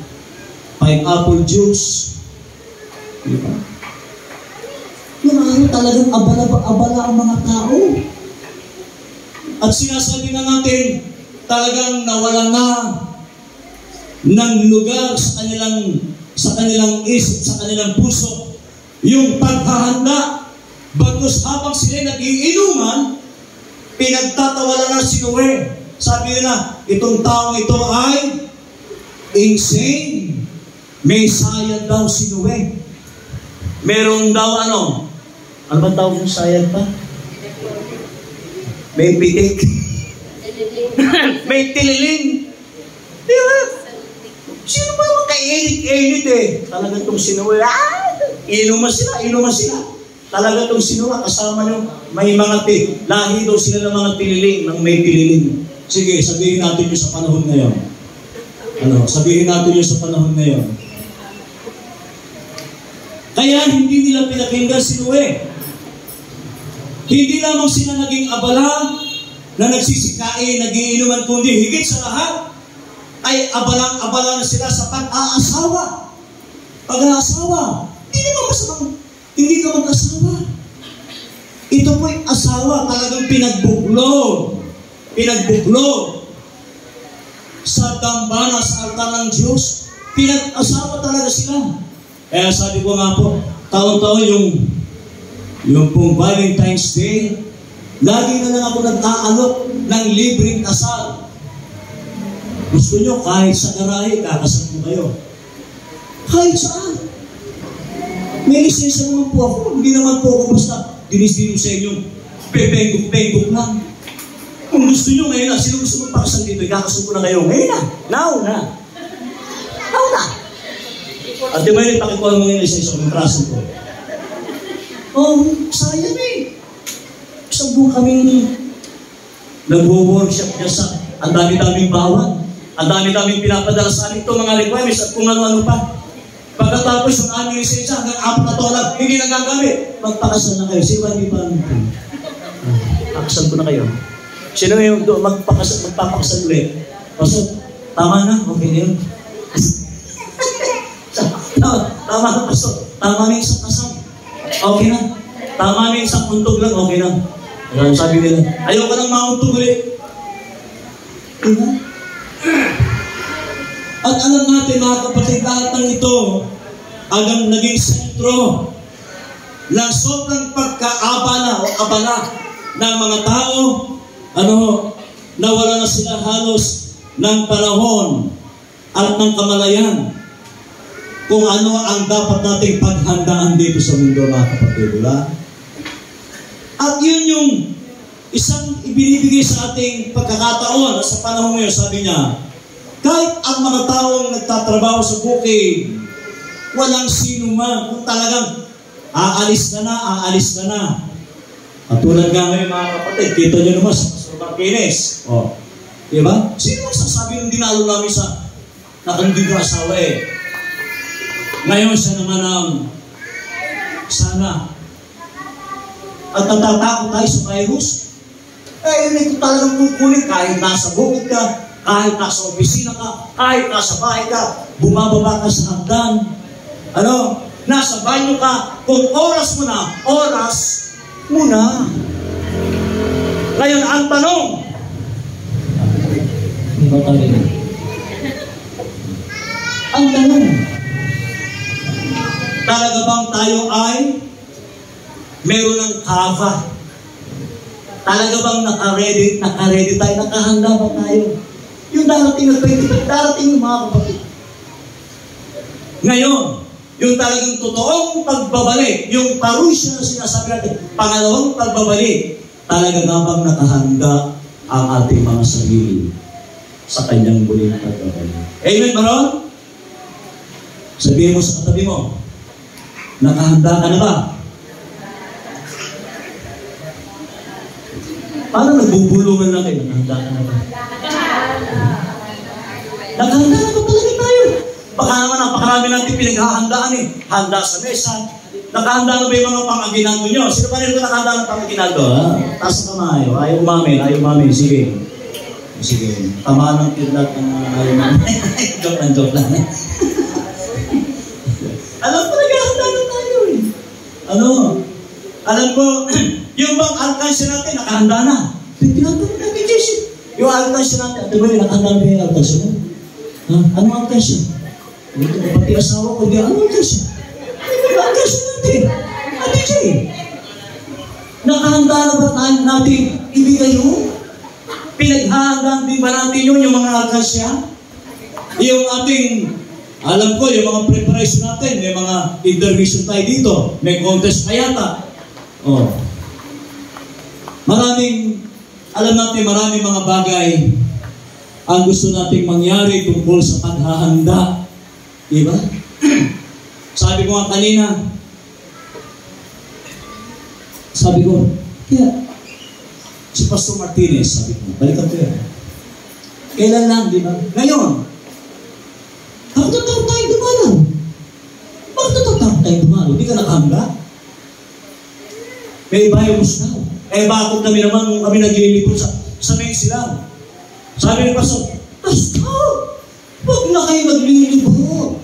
pineapple juice. Diba? Yung araw talagang abala ang mga tao. At sinasabi na natin, talagang nawala na ng lugar sa kanilang isip, sa kanilang puso, yung paghahanda. Bagkus habang sila nag-iinuman, pinagtatawalan na si Noe. Sabi nila, itong tao ito ay insane. May sayad daw si Noe. Meron daw ano ba tawag yung sayad pa? May pitik. May tililing. Di ba? Sino ba makainit-init eh? Talagang itong si Noe, inuman sila. Talaga itong sinuwa, kasama nyo, may mga lahi daw sila ng mga tililing, ng may tililing. Sige, sabihin natin yun sa panahon ngayon. Sabihin natin yun sa panahon ngayon. Kaya hindi nila pinakinggan si Noe. Hindi lamang sila naging abala na nagsisikain, nagiinuman, kundi higit sa lahat, ay abalang-abala na sila sa pag-aasawa. Pag-aasawa. Hindi ka mag-asawa. Ito po'y asawa, talagang pinagbuklod sa dambana, sa altar ng Diyos. Pinag-asawa talaga sila. Kaya sabi ko nga po, taon-taon yung pong Valentine's Day, lagi na lang ako nag-aalok ng libreng kasal. Gusto nyo, kahit sa garahe, kakasal ko kayo. Kahit saan. May lisensya naman po ako. Hindi naman po ako basta dinis-dinis sa inyo. Bebengok-bengok lang. Kung gusto nyo ngayon na, sino gusto magpakasal dito? Ikakasal ko na kayo. Ngayon na. Now na. At di ba yun, pakikuha mo yung lisensya kung traso ko. Sayang eh. Isang buong kaming nag-workshop niya sa ang dami-daming bawang. Ang dami-daming pinapadala sa amin. Ito mga requirements at kung ano-ano pa. Pagkatapos yung aming lisensya hanggang 4 na taon lang, hindi nagagamit. Magpakasal na kayo. Sino ba hindi pa? Pakasal ko na kayo. Sino yung magpapakasal ulit? Pastor, tama na? Okay na yun. Tama na, Pastor. Tama na isang kasal. Okay na. Tama na isang untog lang. Okay na. Kaya sabi nila, ayoko nang mauntog ulit. At alam natin mga kapatid, lahat ng ito hanggang naging sentro ng sobrang pagkaabala o abala ng mga tao, nawala na sila halos ng panahon at ng kamalayan kung ano ang dapat nating paghandaan dito sa mundo mga kapatid, diba? At yun yung isang ibinibigay sa ating pagkakataon sa panahon ngayon, sabi niya, kahit ang mga taong nagtatrabaho sa bukid, walang sino man, kung talagang aalis ka na. At tulad nga ngayon mga kapatid, kita nyo naman sa Pastor Marquines. Diba? Sino magsasabi ng dinalo namin sa nakandigo asawa eh? Ngayon siya naman ang sana. At natatakot tayo sa virus. Yun ito talagang kukunin kahit nasa bukid ka, kahit nasa opisina ka, kahit nasa bahay ka, bumababa ka sa hagdan. Nasa banyo ka, kung oras mo na. Ngayon, ang tanong, talaga bang tayo ay meron ng kava? Talaga bang naka-ready tayo, nakahanda ba tayo? Yung darating na 20, darating yung mga kapatid. Ngayon, yung talagang totoong pagbabalik, yung parusya na sinasabi natin, pangalawang pagbabalik, talaga nga bang nakahanda ang ating mga sarili sa kanyang muling pagbabalik. Amen ba ron? Sabihin mo sa katabi mo, nakahanda ka na ba? Parang nagbubulungan lang kayo, nakahanda ka na ba? Naghahanda na ba talaga tayo? Baka naman napakarami natin pinaghahandaan eh. Handa sa mesa, Nakahanda na ba yung mga pangaginaldo nyo? Sino pa rin ito nakahanda ng pangaginaldo? Taas na kamay. Ayaw umamin. Sige. Tamaan ng kidlat ng ayaw umamin. Joke lang. Alam ko, naghahanda na tayo eh. Alam ko, yung bang alkansya natin, nakahanda na. Tinatawag natin, Jesse. Yung alkansya natin, ito ba yun, nakahanda na yung alkansya mo? Anong alkansya? Pati asawa ko, anong alkansya? Yung alkansya natin. Ate Jay, nakahanda na ba tayo natin ibigay yun? Pinaghahandaan din ba natin yun, yung mga alkansya? Yung ating, alam ko, yung mga preparation natin, may mga intermission tayo dito, may contest pa yata. Alam natin maraming mga bagay ang gusto nating mangyari tungkol sa paghahanda. Diba? Sabi ko nga kanina, kaya, si Pastor Martinez, sabi ko, balikan ko yan. Kailan lang, di ba? Ngayon, bakit natakot tayo dumalaw? Di ka nakahanda? May virus na. Bakit naman nung kami naglilipot sa main silang? Sabi ni Pastor, huwag na kayo maglilibot.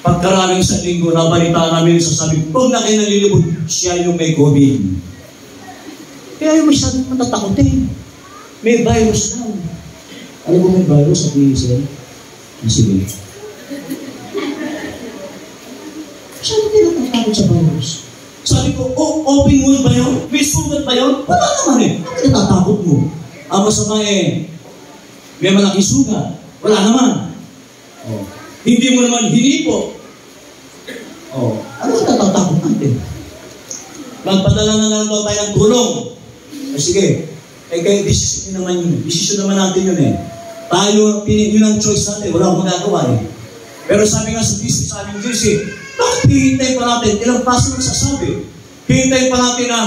Pagkaraming sa linggo, nabalita namin sa sabi, huwag na kayo nalilibot, siya yung may COVID. Kaya yung masyadong matatakotin. May virus na. Alam mo may virus sa PSL? Sige. Saan kayo natatakot sa virus? Sabi ko, open wound ba yun? May sugat ba yun? Wala naman eh. Bakit natatakot mo? Ang masama may malaking sugat. Wala naman. Hindi mo naman hinipo. Ano ang natatakot natin? Magpadala na lang daw tayo ng tulong. Sige. Kaya desisyon naman yun. Desisyon naman natin yun eh. Tayo, yun ang choice natin. Wala akong magagawa eh. Pero sabi nga sa aming GC, bakit hihintayin pa natin? Ilang paso na sasabi. Hihintayin pa natin na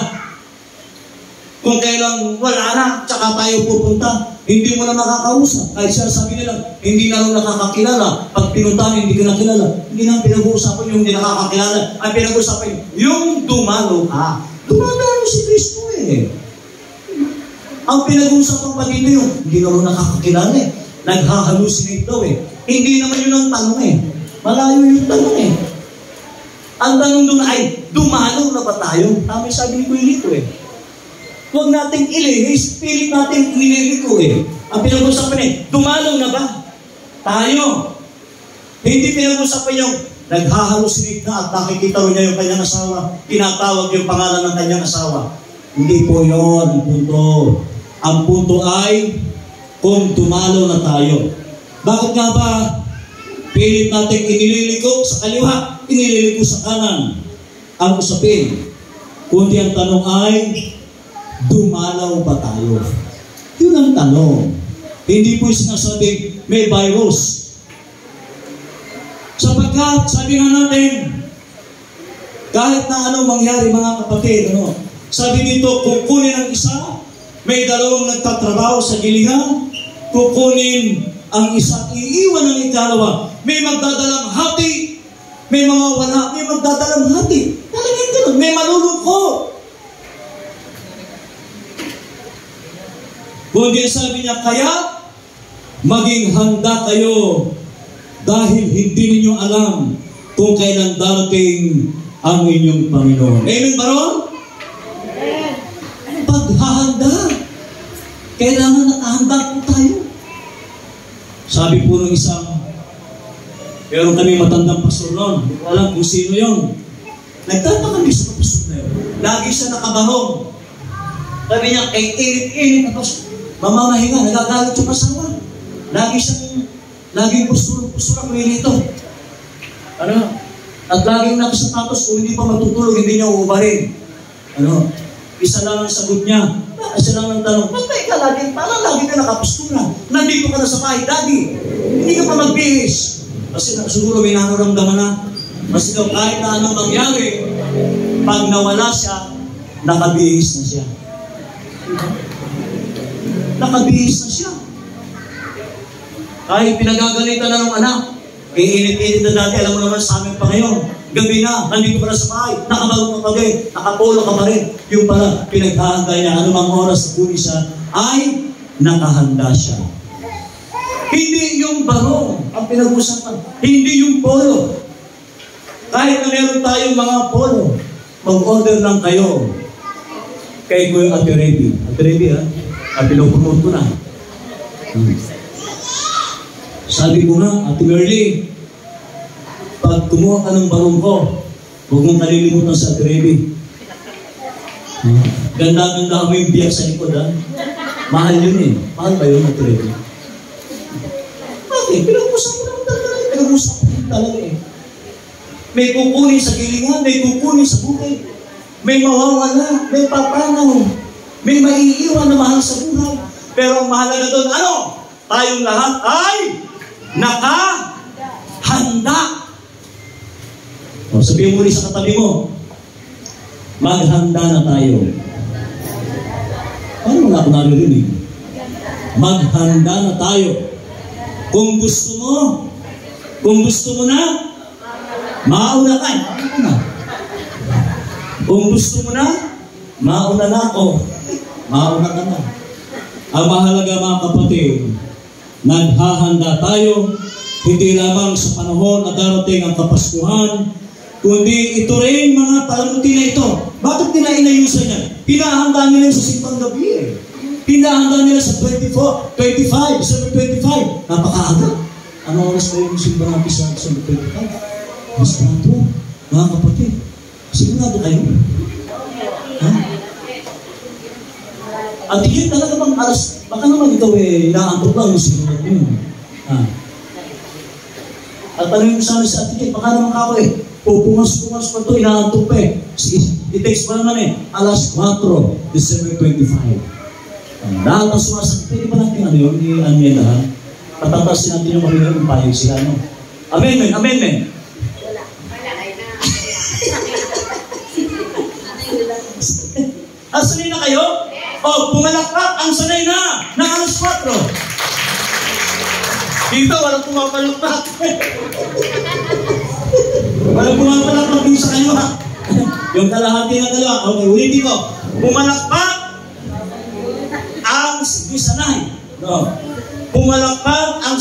kung kailang wala na, tsaka tayo pupunta, hindi mo na makakausap. Kahit siya sabi nila, hindi na lang nakakakilala. Pag pinuntahan, hindi ka nakilala. Hindi na pinag-uusapan yung hindi nakakakilala. Ay pinag-uusapan yung dumalo ka. Dumalo si Kristo eh. Ang pinag-uusapan pa dito yung hindi na lang nakakakilala eh. Naghahalusinate daw eh. Hindi naman yun ang tanong eh. Malayo yung tanong eh. Ang tanong doon ay, dumalo na ba tayo? Tama sabi ni Kuya Lito eh. Huwag nating ilihis, pilit natin iniliko eh. Ang pinag-usapan eh, dumalo na ba? Tayo. Hindi pinag-usapan yung naghahalusinate na at nakikita niya yung kanyang asawa, tinatawag yung pangalan ng kanyang asawa. Hindi po yun ang punto. Ang punto ay, kung dumalo na tayo. Bakit nga ba pilit natin iniliko sa kaliwa, iniliko sa kanan? Ang usapin, kundi ang tanong ay, dumalaw ba tayo? Yun ang tanong. Hindi po sinasabing may virus. Sapagkat, sabi nga natin, kahit na anong mangyari mga kapatid, sabi dito, kukunin ang isa, may dalawang nagtatrabaho sa gilihan, kukunin ang isa, iiwan ang ikalawa, may magdadalang hati, may mga wala, may magdadalang hati. Talagang ganun, may malulungkot. Kundi sabi niya, kaya maging handa kayo dahil hindi ninyo alam kung kailan darating ang inyong Panginoon. Amen ba ron? Paghahanda. Kailangan nakahanda po tayo. Sabi po ng isang, pero kami matandang pastor noon, hindi ko alam kung sino yun. Nagtataka sa pastor na yun. Lagi siya nakabarong. Sabi niya, kay init-init na pastor. Mamamahinga, nagagalit yung asawa. Laging pusura ko yun ito. At laging nakasapatos, kung hindi pa matutulog, hindi niya uubarin. Isa lang ang sagot niya. Isa lang ang tanong, bakit ka lagi? Parang lagi ka nakapustura. Nandito ka na sa bahay, Daddy. Hindi ka pa magbihis. Kasi siguro may nararamdaman na. Kasi daw kahit na anong mangyari, pag nawala siya, nakabihis na siya. Nakabihis na siya. Kahit pinagagalitan na ng anak, init-init na dati, alam mo naman sa amin pa ngayon, gabi na, nandito pa na sa bahay, nakabago ka pa rin, nakapolo ka pa rin. Yung pala, pinaghahanda niya, anumang oras na kunin siya, ay nakahanda siya. Hindi yung barong ang pinag-usapan, hindi yung polo. Kahit na meron tayong mga polo, mag-order lang kayo kay Kuya Ate Reby. Ate Reby, ha? At pinupunod ko na. Sabi ko nga, Ate Merly, pag kumuha ka ng barong ko, huwag mong kalilimutan sa Ate Reby. Ganda-ganda mo yung biyak sa likod, ha? Mahal yun eh. Mahal ba yun, Ate Reby? Okay, pinag-usap ko naman talaga. Pinag-usap ko talaga eh. May kukunin sa gilingan, may kukunin sa bukid. May mawawala, may papanaw, may maiiwan na mahal sa buhay. Pero ang mahalaga doon, ano? Tayong lahat ay nakahanda. O, sabihin mo rin sa katabi mo, maghanda na tayo. Ano wala ako naririnig? Maghanda na tayo. Kung gusto mo na, mauna ka. Kung gusto mo na, mauna na ako. Mauna ka na. Ang mahalaga mga kapatid, naghahanda tayo, hindi lamang sa panahon na darating ang Kapaskuhan, kundi ito rin mga palamuti na ito. Bakit inayusan niya? Pinahanda nila sa simbang gabi eh. Pinahanda nila sa 25, December 25. Napakaaga. Ano oras ba yung simbang gabi sa December 25? Mas nato, mga kapatid. Sigurado kayo? Ha? At yun talaga bang alas, baka naman ikaw eh, inaantok lang yung sigurado yun. Ha? At tanongin mo sa Ate, baka naman ako eh, pupungas pa ito, inaantok pa eh. Sige, i-text pa naman eh, alas 4, December 25. Lahat ang sumasakit, pwede pa natin ano yun, i-anyan lahat. Patatasin natin yung mga yung payag sila, no? Amendment, amendment. Sanay na kayo? O, pumalakpak ang sanay na alas 4. Dito, walang pumapalakpak. Walang pumapalakpak din sa kayo, ha? Yung kalahati na dalawa. Okay, ulitin ko. Pumalakpak ang sanay. No. Pumalakpak ang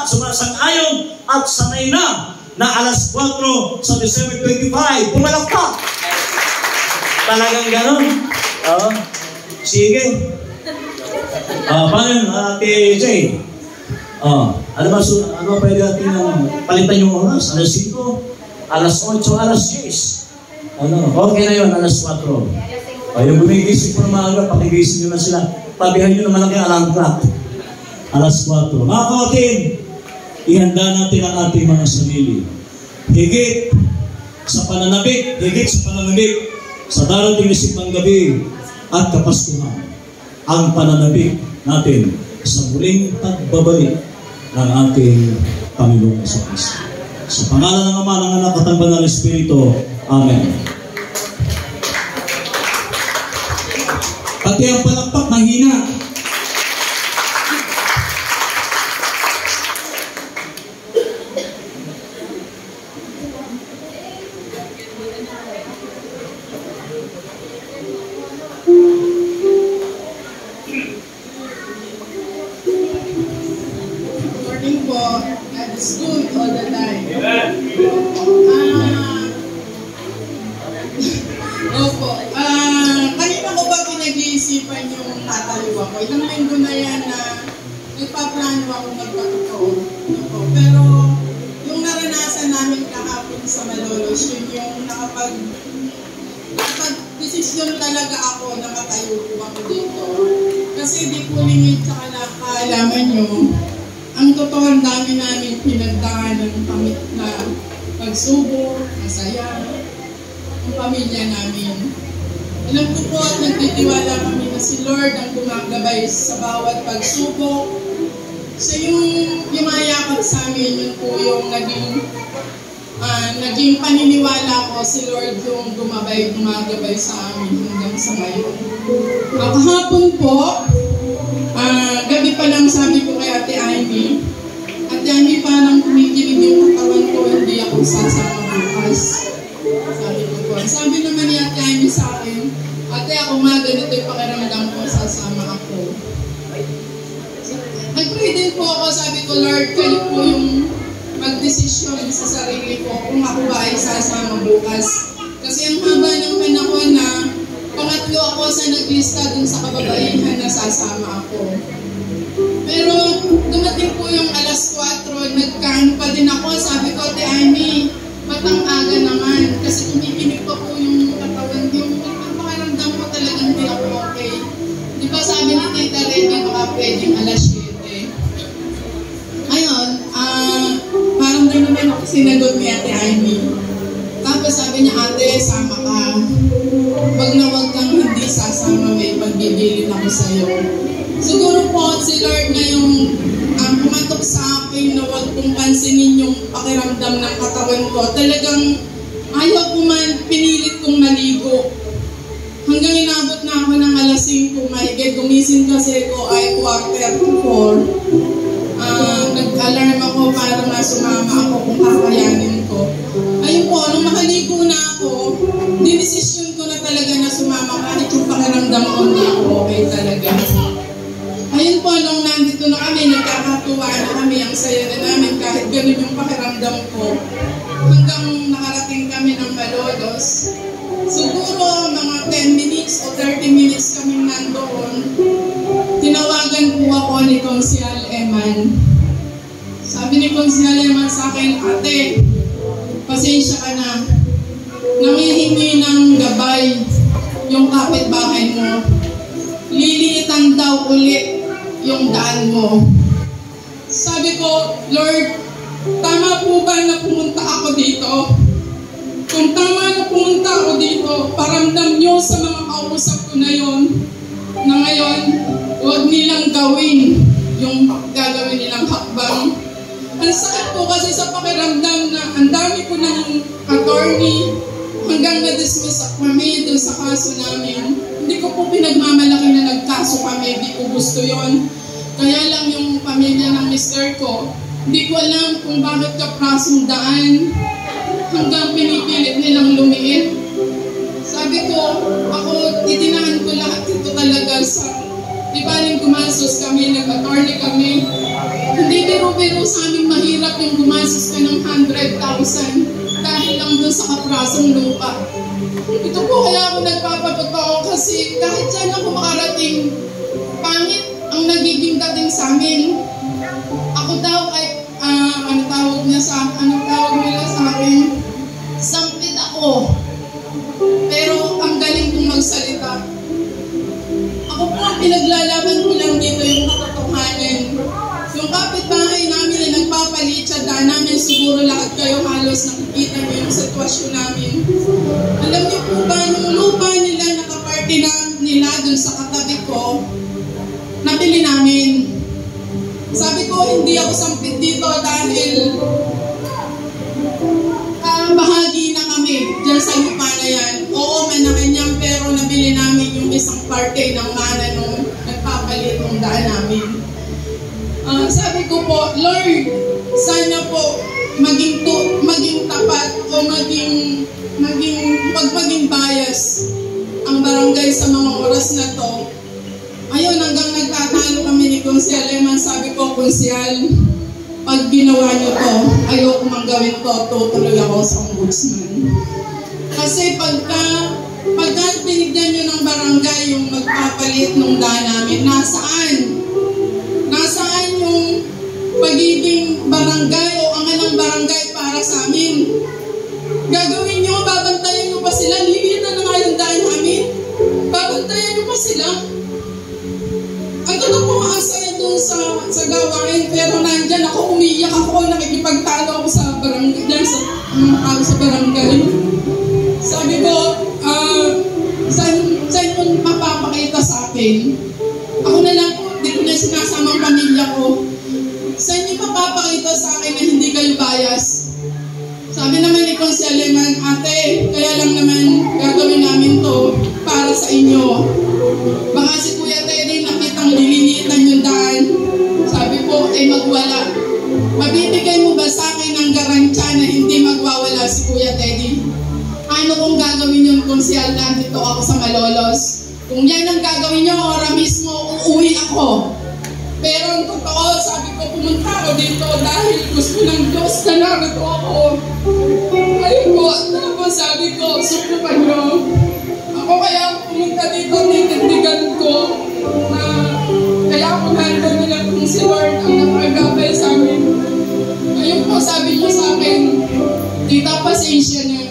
sumasang-ayon at sanay na alas 4 sa December 25. Pumalakpak. Talagang ganon. Oo. Sige. Paano yun, Ate Jay? Ano pwede natin palitan yung oras? Alas 5, alas 8, alas 10. Okay na yun, alas 4. Yung gumigising po ng maaga, pakigising nyo na sila. Tabihan nyo naman ang alarm clock. Alas 4. Mga kapatid, ihanda natin ang ating mga sarili. Higit sa pananabik, sa darating na simbang gabi at Kapaskuhan, ang pananabik natin sa muling pagbabalik ng ating Panginoong Jesucristo. Sa pangalan ng Ama, ng Anak at ng Banal na Espiritu. Amen. Pati ang palakpak mahina. Kanina ko ba pinag-iisipan yung tataliwa ko? Ilang linggo na yan na nagpaplano ako magpatotoo. Pero yung naranasan namin kahapon sa Malolos, yun yung nakapag-desisyon talaga ako na matayo po ako dito. Kasi di po lingid sa kaalaman nyo, ang totoo ang dami namin pinagdaanan ng pamit na pagsubok, masaya, ang pamilya namin. Alam ko po at nagtitiwala kami na si Lord ang gumagabay sa bawat pagsubok. So yung yumayakap sa amin, yun po yung naging paniniwala ko, si Lord yung gumagabay sa amin hanggang sa ngayon. Kahapon po, gabi pa lang sabi ko kay Ate Amy, Ate Amy, parang kumikilig yung katawan ko, hindi ako sasama bukas. nag-pray din po ako, sabi ko, Lord, kayo po yung magdesisyon sa sarili ko kung ako ba ay sasama bukas. Kasi ang haba ng panahon na pangatlo ako sa naglista dun sa kababaihan na sasama ako. Pero dumating po yung alas 4, nagkaan pa din ako. Sabi ko, Ate Amy, matang-aga naman. Kasi tumikinig pa po yung katawan. Yung pakaramdam ko talagang di ako okay. Di ba sabi ni Tita Remy, baka pwedeng alas 7. Ayun, parang din naman ako sinagot ni Ate Amy. Tapos sabi niya, Ate, sama ka. Wag na wag kang hindi sasama, may pagbibilin ako sa'yo. Siguro po si Lord na yung pumatok sa akin na wag kong pansinin yung pakiramdam ng katawan ko. Talagang ayaw ko man, pinilit kong maligo. Hanggang inabot na ako ng alas 5, mahigit. Gumising kasi ko ay 3:45. Nag-alarm ako para nga sumama ako kung kakayanin ko. Ayun po, nung makaligo na ako, dinesisyon ko na talaga na sumama kahit yung pakiramdam ko hindi ako okay talaga. Ayun po, nung nandito na kami, nagkakatuwa na kami, ang saya na namin kahit ganun yung pakiramdam ko. Hanggang nakarating kami ng Malolos. Siguro mga 10 minutes o 30 minutes kaming nandoon, tinawagan po ako ni Konsyal Eman. Sabi ni Konsyal Eman sa akin, Ate, pasensya ka na. Nangihingi ng gabay yung kapitbahay mo. Liliitan daw ulit yung daan mo. Sabi ko, Lord, tama po ba na pumunta ako dito? Kung tama na pumunta ako dito, paramdam nyo sa mga kausap ko na yon na ngayon, huwag nilang gawin yung gagawin nilang hakbang. Ang sakit po kasi sa pakiramdam na ang dami ko ng attorney hanggang na-dismiss kami doon sa kaso namin. Hindi ko po pinagmamalaki na nagkaso kami, hindi ko gusto yon. Kaya lang yung pamilya ng mister ko, hindi ko alam kung bakit kaprasong daan hanggang pinipilit nilang lumiit. Sabi ko, ako, itinahan ko lahat ito talaga sa, di ba rin gumasos kami, nag-attorney kami. Hindi biro-biro sa aming mahirap yung gumasos ka ng 100,000 dahil lang doon sa kaprasong lupa. Ito po kaya ako nagpapatotoo kasi kahit saan ako makarating, pangit ang nagiging dating sa amin. Ako daw ay, anong tawag nila sa akin? Sampit ako. Pero ang galing kong magsalita. Ako po ang pinaglalaban ko lang dito yung katotohanan. Yung kapitbahay namin na nagpapalitsa, daan namin siguro lahat kayo halos nakikita niyo yung sitwasyon namin. Alam niyo po ba, yung lupa nila, nakaparty na nila dun sa katabi ko, nabili namin. Sabi ko, hindi ako sampit dito dahil bahagi na kami dyan sa lupa na yan. Oo, manakin yan, pero nabili namin yung isang parte ng mana nung nagpapalit ng daan namin. Sabi ko po, Lord, sana po maging tapat o maging bias ang barangay sa mga oras na to. Ayun, hanggang nagtatalo kami ni Konsyal Eman, sabi ko, Konsyal, pag ginawa niyo to, ayoko mang gawin to, tutuloy ako sa ombudsman. Kasi pagka tinignan niyo ng barangay yung magpapalit ng daan namin, nasaan yung pagiging barangay o angan ng barangay para sa amin? Gagawin niyo, babantayan niyo pa sila, lilitan na nga yung daan namin, babantayan niyo pa sila. Ang totoo ko ang saya doon sa gawain, pero nandyan ako, umiiyak ako, nakikipagtalo ako sa barangay, dyan sa barangay. Sabi ko, saan mo mapapakita sa akin? Ako na lang po, di ko na sinasama ang pamilya ko. Saan niyo mapapakita sa akin na hindi kayo bias? Sabi naman ni Konsyal Eman, Ate, kaya lang naman gagawin namin to para sa inyo. Baka si Kuya Teddy nakitang lilinitan yung daan. Sabi po, ay magwala. Mabibigay mo ba sa akin ng garantsya na hindi magwawala si Kuya Teddy? Ano kung gagawin yun, Konsyal, nandito ako sa Malolos? Kung yan ang gagawin nyo, ora mismo, uuwi ako. Pero ang totoo, ko, pumunta ako dito dahil gusto ng Diyos na narito ako. Ayun po, tapos sabi ko, sukupan nyo. Ako kaya pumunta dito, titindigan ko na kaya ako nandun nila kung si Lord ang nakagabay sa amin. Ayun po, sabi niyo sa akin, tita, pasensya na.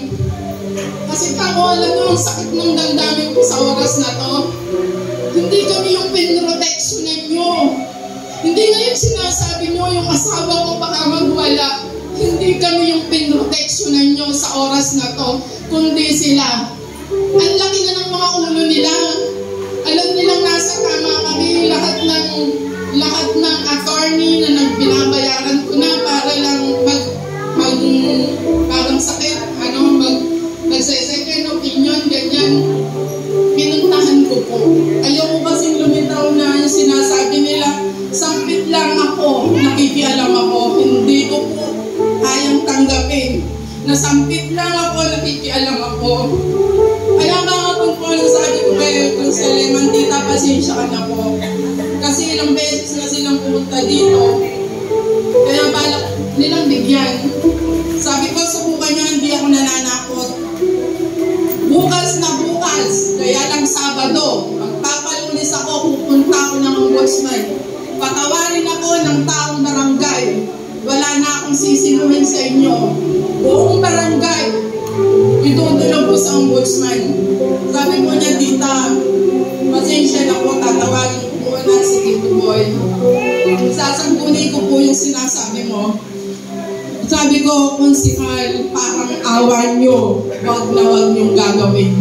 Kasi ako, alam mo, ang sakit ng damdamin ko sa oras na to. Hindi kami yung pinroteksyonan nyo. Hindi ngayon sinasabi nyo yung asawa ko baka magwala. Hindi kami yung pinroteksyonan nyo sa oras na to, kundi sila. Ang laki na ng mga ulo nila. Alam nilang nasa tama kami. Lahat ng attorney na nagbinabayaran ko na para lang parang sakit, mag-second opinion, ganyan. Pinuntahan ko po. Ayoko kasing lumitaw na yung sinasabi nila, sampit lang ako, nakikialam ako. Hindi ko po kayang tanggapin. Nasampit lang ako, nakikialam ako. Kaya mga po sabi ko kung sa Leman, tita, pasensya ka na po. Kasi ilang beses na silang pumunta dito. Kaya balak nilang bigyan. Sabi ko, subukan niya, hindi ako nananakot. Bukas na bukas, kaya lang Sabado, magpapalunis ako, pupunta ako ng ombudsman. Patawarin ako ng taong barangay. Wala na akong sisinuhin sa inyo. Buong barangay, itutulong po sa ombudsman. Sabi ko niya, tita, pasensya na po, tatawarin ko po na si Tito Boy. Sasampunin ko po yung sinasabi mo. Sabi ko, konsikal, parang awan nyo, wag na wag nyong gagawin.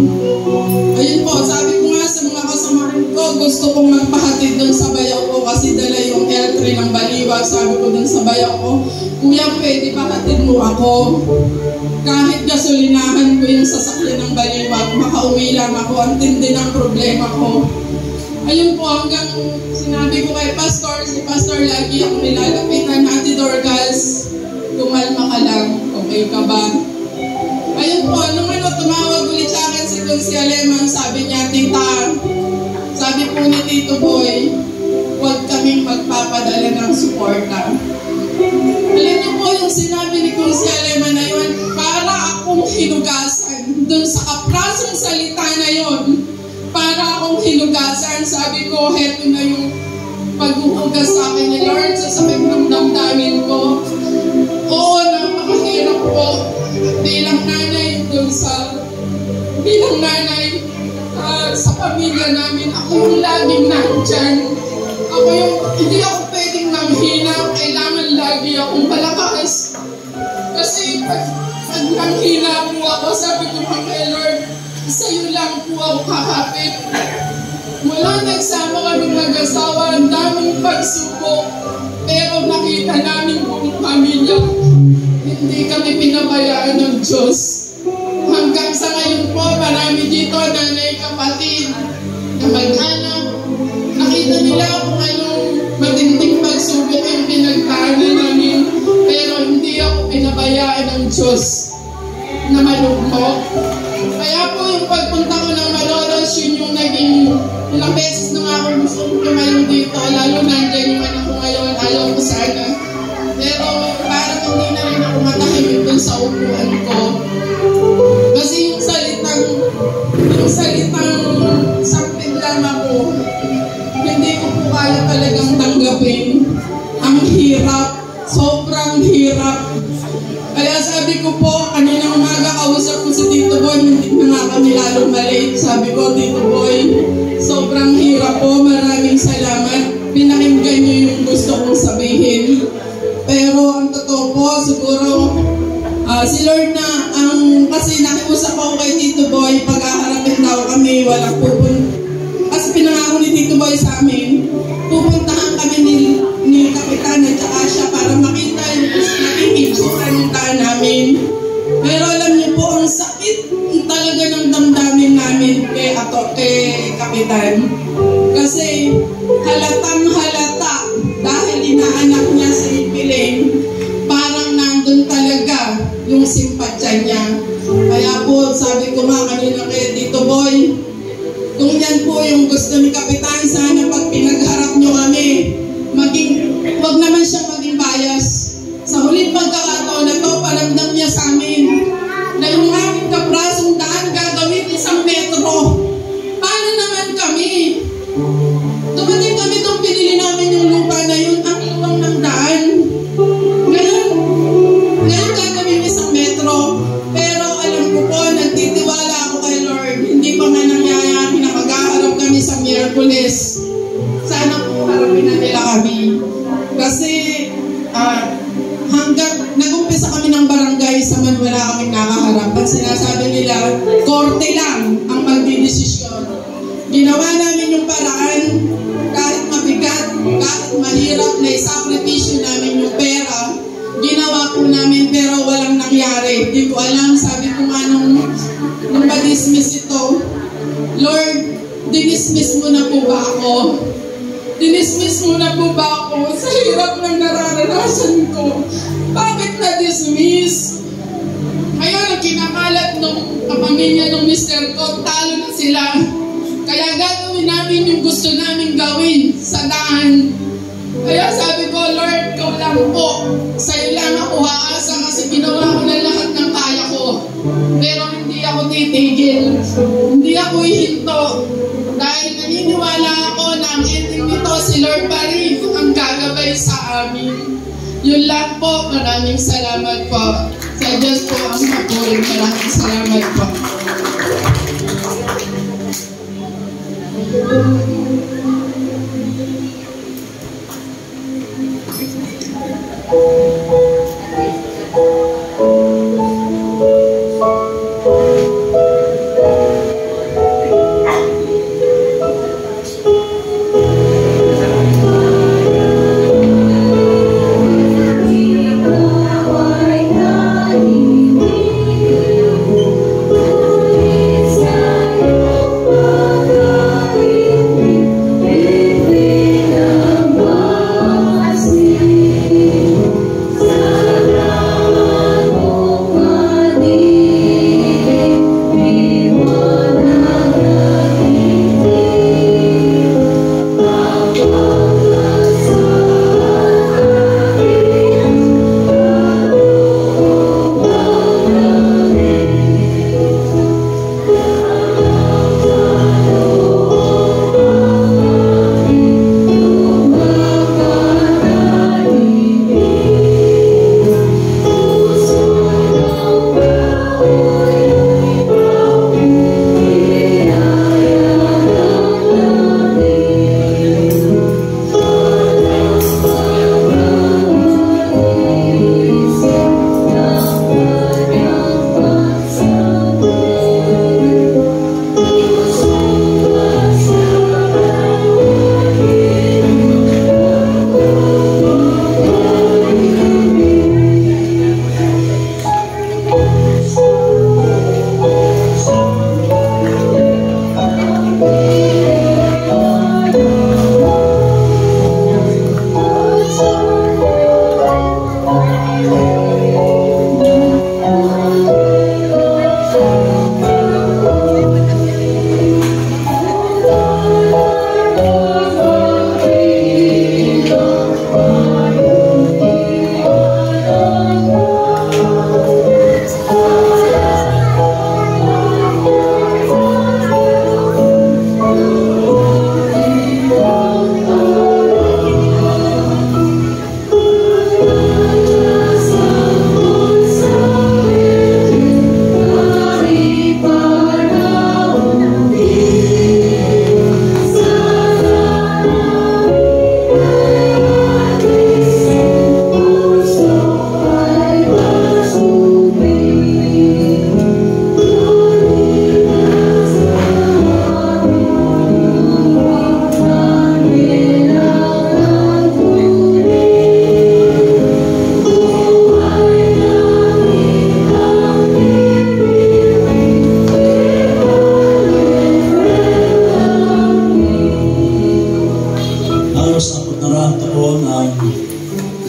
Ayun po, sabi ko nga sa mga kasamahan ko, gusto kong magpahatid doon sa bayaw ko kasi dala yung L3 ng Baliwag. Sabi ko doon sa bayaw ko, kuya, pwede pahatid mo ako. Kahit gasolinahan ko yung sasakyan ng Baliwag, makauwi lang ako, ang tindi ng problema ko. Ayun po, hanggang sinabi ko kay Pastor, si Pastor lagi ako nilalapitan, Ate Dorcas, kumalma ka lang, okay ka ba? Ayun po, nung tumawag ulit sa akin si Consia Leman, sabi niya, tita, sabi po ni Tito Boy, huwag kaming magpapadala ng suporta. Alam niyo po yung sinabi ni Consia Leman na yun, para akong hinugasan, dun sa kaprasong salita na yun, para akong hinugasan, sabi ko, heto na yung paghuhugas sa akin ni Lord sa sakit ng damdamin ko. Oo, napakahirap po bilang nanay sa pamilya namin. Ako yung laging nandyan. Hindi ako pwedeng manghina. Kailangan lagi akong malakas. Kasi pag nanghina po ako, sabi ko pa kay Lord, sa'yo lang po ako kakapit. Mula nagsama kami mag-asawa, ang daming pagsubok. Pero nakita namin buong pamilya, hindi kami pinabayaan ng Diyos. Hanggang sa ngayon po, marami dito, nanay, kapatid, na mag-anak. Nakita nila kung anong matinding pagsubok yung pinagdaanan namin. Pero hindi ako pinabayaan ng Diyos na malugmok. Kaya po yung pagpunta ko ng Malolos, yun yung naging ilang beses na nga ako gusto tumayo dito, lalo nandyan yung anak ko ngayon, ayaw ko sana. Pero parang hindi na rin ako matahimik dun sa upuan ko. Kasi yung salitang sampid lang ako, hindi ko po kaya talagang tanggapin. Ang hirap, sobrang hirap. Kaya sabi ko po, kanina umaga kausap ko si Tito Boy, hindi na nga kami lalong maliit. Sabi ko, Tito Boy, sobrang hirap po, maraming salamat. Pinakinggan niyo yung gusto kong sabihin. Pero ang totoo po, siguro, si Lord na, kasi nakiusap ako kay Tito Boy, pag-aharapin daw kami, walang pupunta. Kasi pinangako ni Tito Boy sa amin, pupuntahan kami ni Kapitan at saka siya para makita yung naging itsura ng daan namin. Pero alam niyo po, ang sakit talaga ng damdamin namin kay Kapitan. Kasi halatang halata dahil inaanak niya si Piling, parang nandun talaga yung simpatya niya. Kaya po, sabi ko nga kanina kay Tito Boy, kung yan po yung gusto ni Kapitan, sana pag pinagharap nyo kami, wag naman siyang hanggang nag-umpisa kami ng barangay sa man wala kaming nakaharap. At sinasabi nila, korte lang ang magdidesisyon. Ginawa namin yung paraan, kahit mabigat, kahit mahirap na isakripisyo namin yung pera, ginawa po namin pero walang nangyari. Di ko alam, sabi ko nga nung ma-dismiss ito, Lord, dinismiss mo na po ba ako? Dinismiss mo na po ba ako sa hirap ng nararanasan ko? Bakit na-dismiss? Ngayon, ang kinakalat ng pamilya ng mister ko, talo na sila. Kaya gagawin namin yung gusto namin gawin sa daan. Kaya sabi ko, Lord, ikaw lang po. Sa'yo lang ako haasa kasi ginawa ko na lahat ng kaya ko. Pero hindi ako titigil. Hindi ako ihinto. Dahil naniniwala ako na ang ending nito si Lord pa rin ang gagabay sa amin. Yun lang po. Maraming salamat po. Sa Diyos po ang papuri. Maraming salamat po.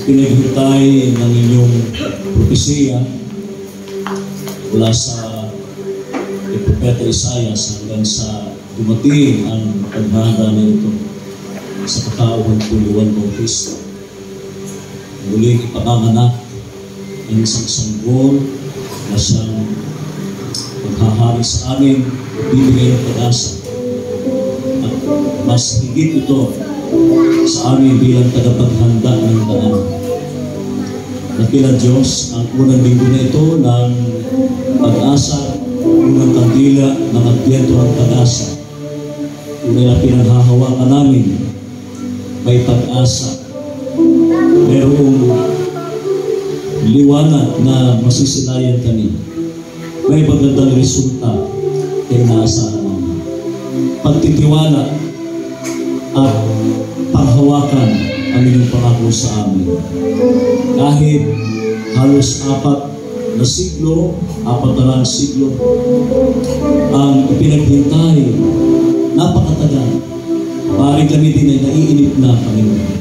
pinaghintay ng inyong propesiya mula sa Propeta Isaias hanggang sa dumating ang paghahanda nito sa katauhan po ni Juan Bautista. Muling ipapanganak ang isang sanggol na siyang maghahari sa amin, bibigay ng pag-asa. At mas higit ito sa amin bilang tagapaghanda ng daan. Nakila Diyos ang unang linggo na ito ng pag-asa, unang kandila ng Adbyento ng pag-asa. Unang na pinanghahawakan namin, may pag-asa. Merong liwanag na masisilayan kami. May magandang resulta ay naasahan namin. Pagtitiwala at panghawakan ang inyong pangako sa amin. Kahit halos 4 na siglo ang ipinaghintay, napakatagal. Maaaring kami din ay naiinip na, Panginoon.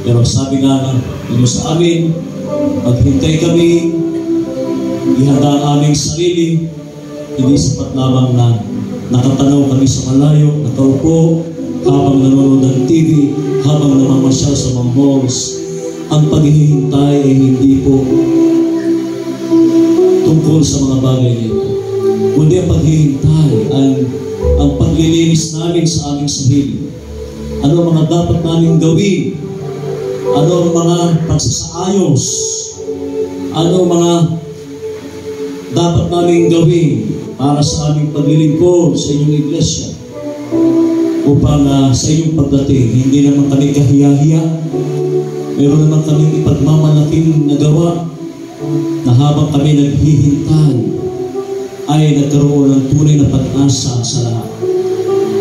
Pero sabi nga ninyo sa amin, maghintay kami, ihanda ang aming sarili, hindi sapat lamang na nakatanaw kami sa malayo, nakaupo, habang nanonood ng TV, habang namamasyal sa mga malls. Ang paghihintay ay hindi po tungkol sa mga bagay nito, kundi ang paghihintay, ang paglilinis namin sa aming sarili. Ano ang mga dapat namin gawin? Ano ang mga pagsasaayos? Ano ang mga dapat namin gawin para sa aming paglilingkod sa inyong iglesia? Upang sa inyong pagdating, hindi naman kami kahiya-hiya, meron naman kami ipagmamalaking nagawa na habang kami naghihintay ay nagkaroon ng tunay na pag-asa sa lahat.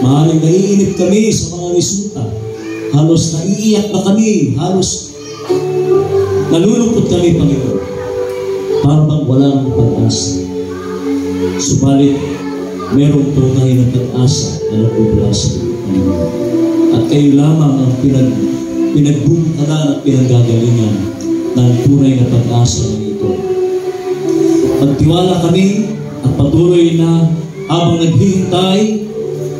Maaaring naiinip kami sa mga resulta. Halos naiiyak na kami. Halos nalulungkot kami, Panginoon. Para bang walang pag-asa. Subalit, merong tunay na pag-asa na nagpupula sa Panginoon. At kayo lamang ang pinagbubutalan at pinanggagalingan ng tunay na pag-asa na ito. Magtiwala kami at patuloy na habang naghihintay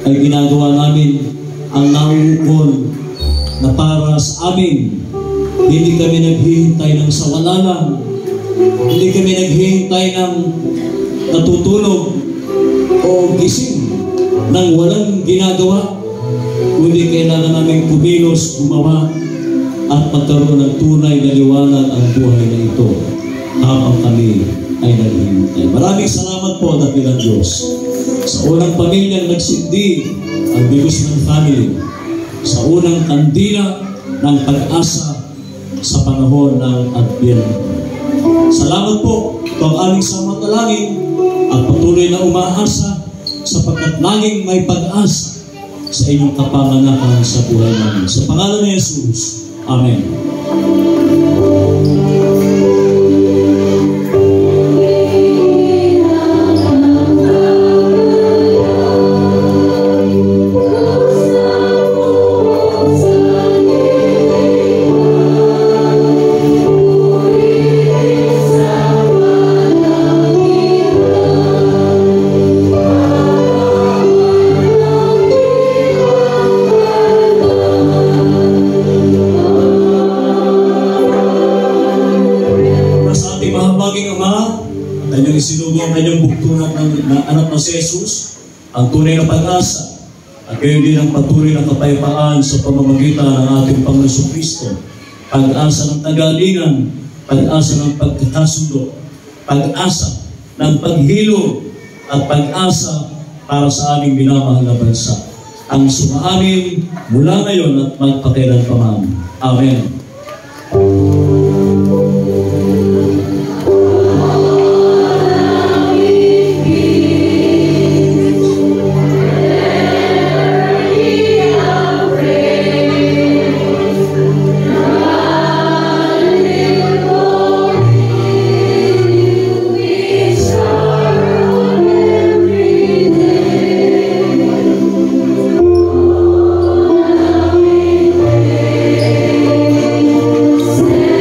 ay ginagawa namin ang nauukol na para sa amin. Hindi kami naghihintay ng sawala lang. Hindi kami naghihintay ng natutulog o gising ng walang ginagawa. Kundi kailangan namin kumilos, gumawa at magkaroon ng tunay na liwanag ang buhay na ito habang kami ay naghihintay. Maraming salamat po, dakilang Diyos, sa unang pamilyang nagsindi ang Bibisman family, sa unang kandila ng pag-asa sa panahon ng Advent. Salamat po. Ito ang aming samantalangin at patuloy na umaasa sapagkat laging may pag-asa sa inyong kapanganakan sa buhay namin. Sa pangalan ni Jesus. Amen. Si Jesus, ang tunay na pag-asa at gayon din ang patuloy na kapayapaan sa pamamagitan ng ating Panginoon Kristo. Pag-asa ng tagalingan, pag-asa ng pagkakasundo, pag-asa ng paghilo at pag-asa para sa aming minamahal na bansa. Ang sumaamin mula ngayon at magpakailanpaman. Amen. Yeah.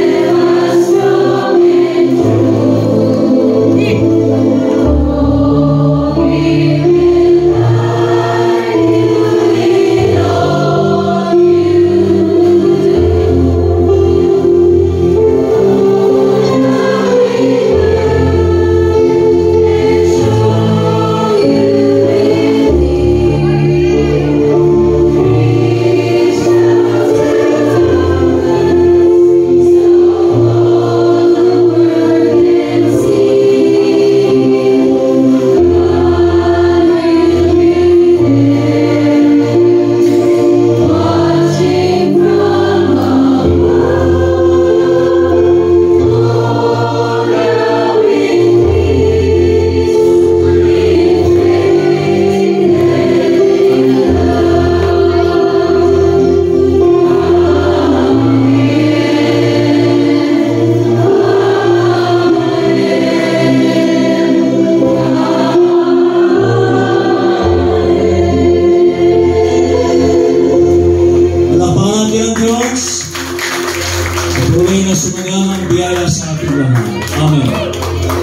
biyaya sa ating lahat. Amen.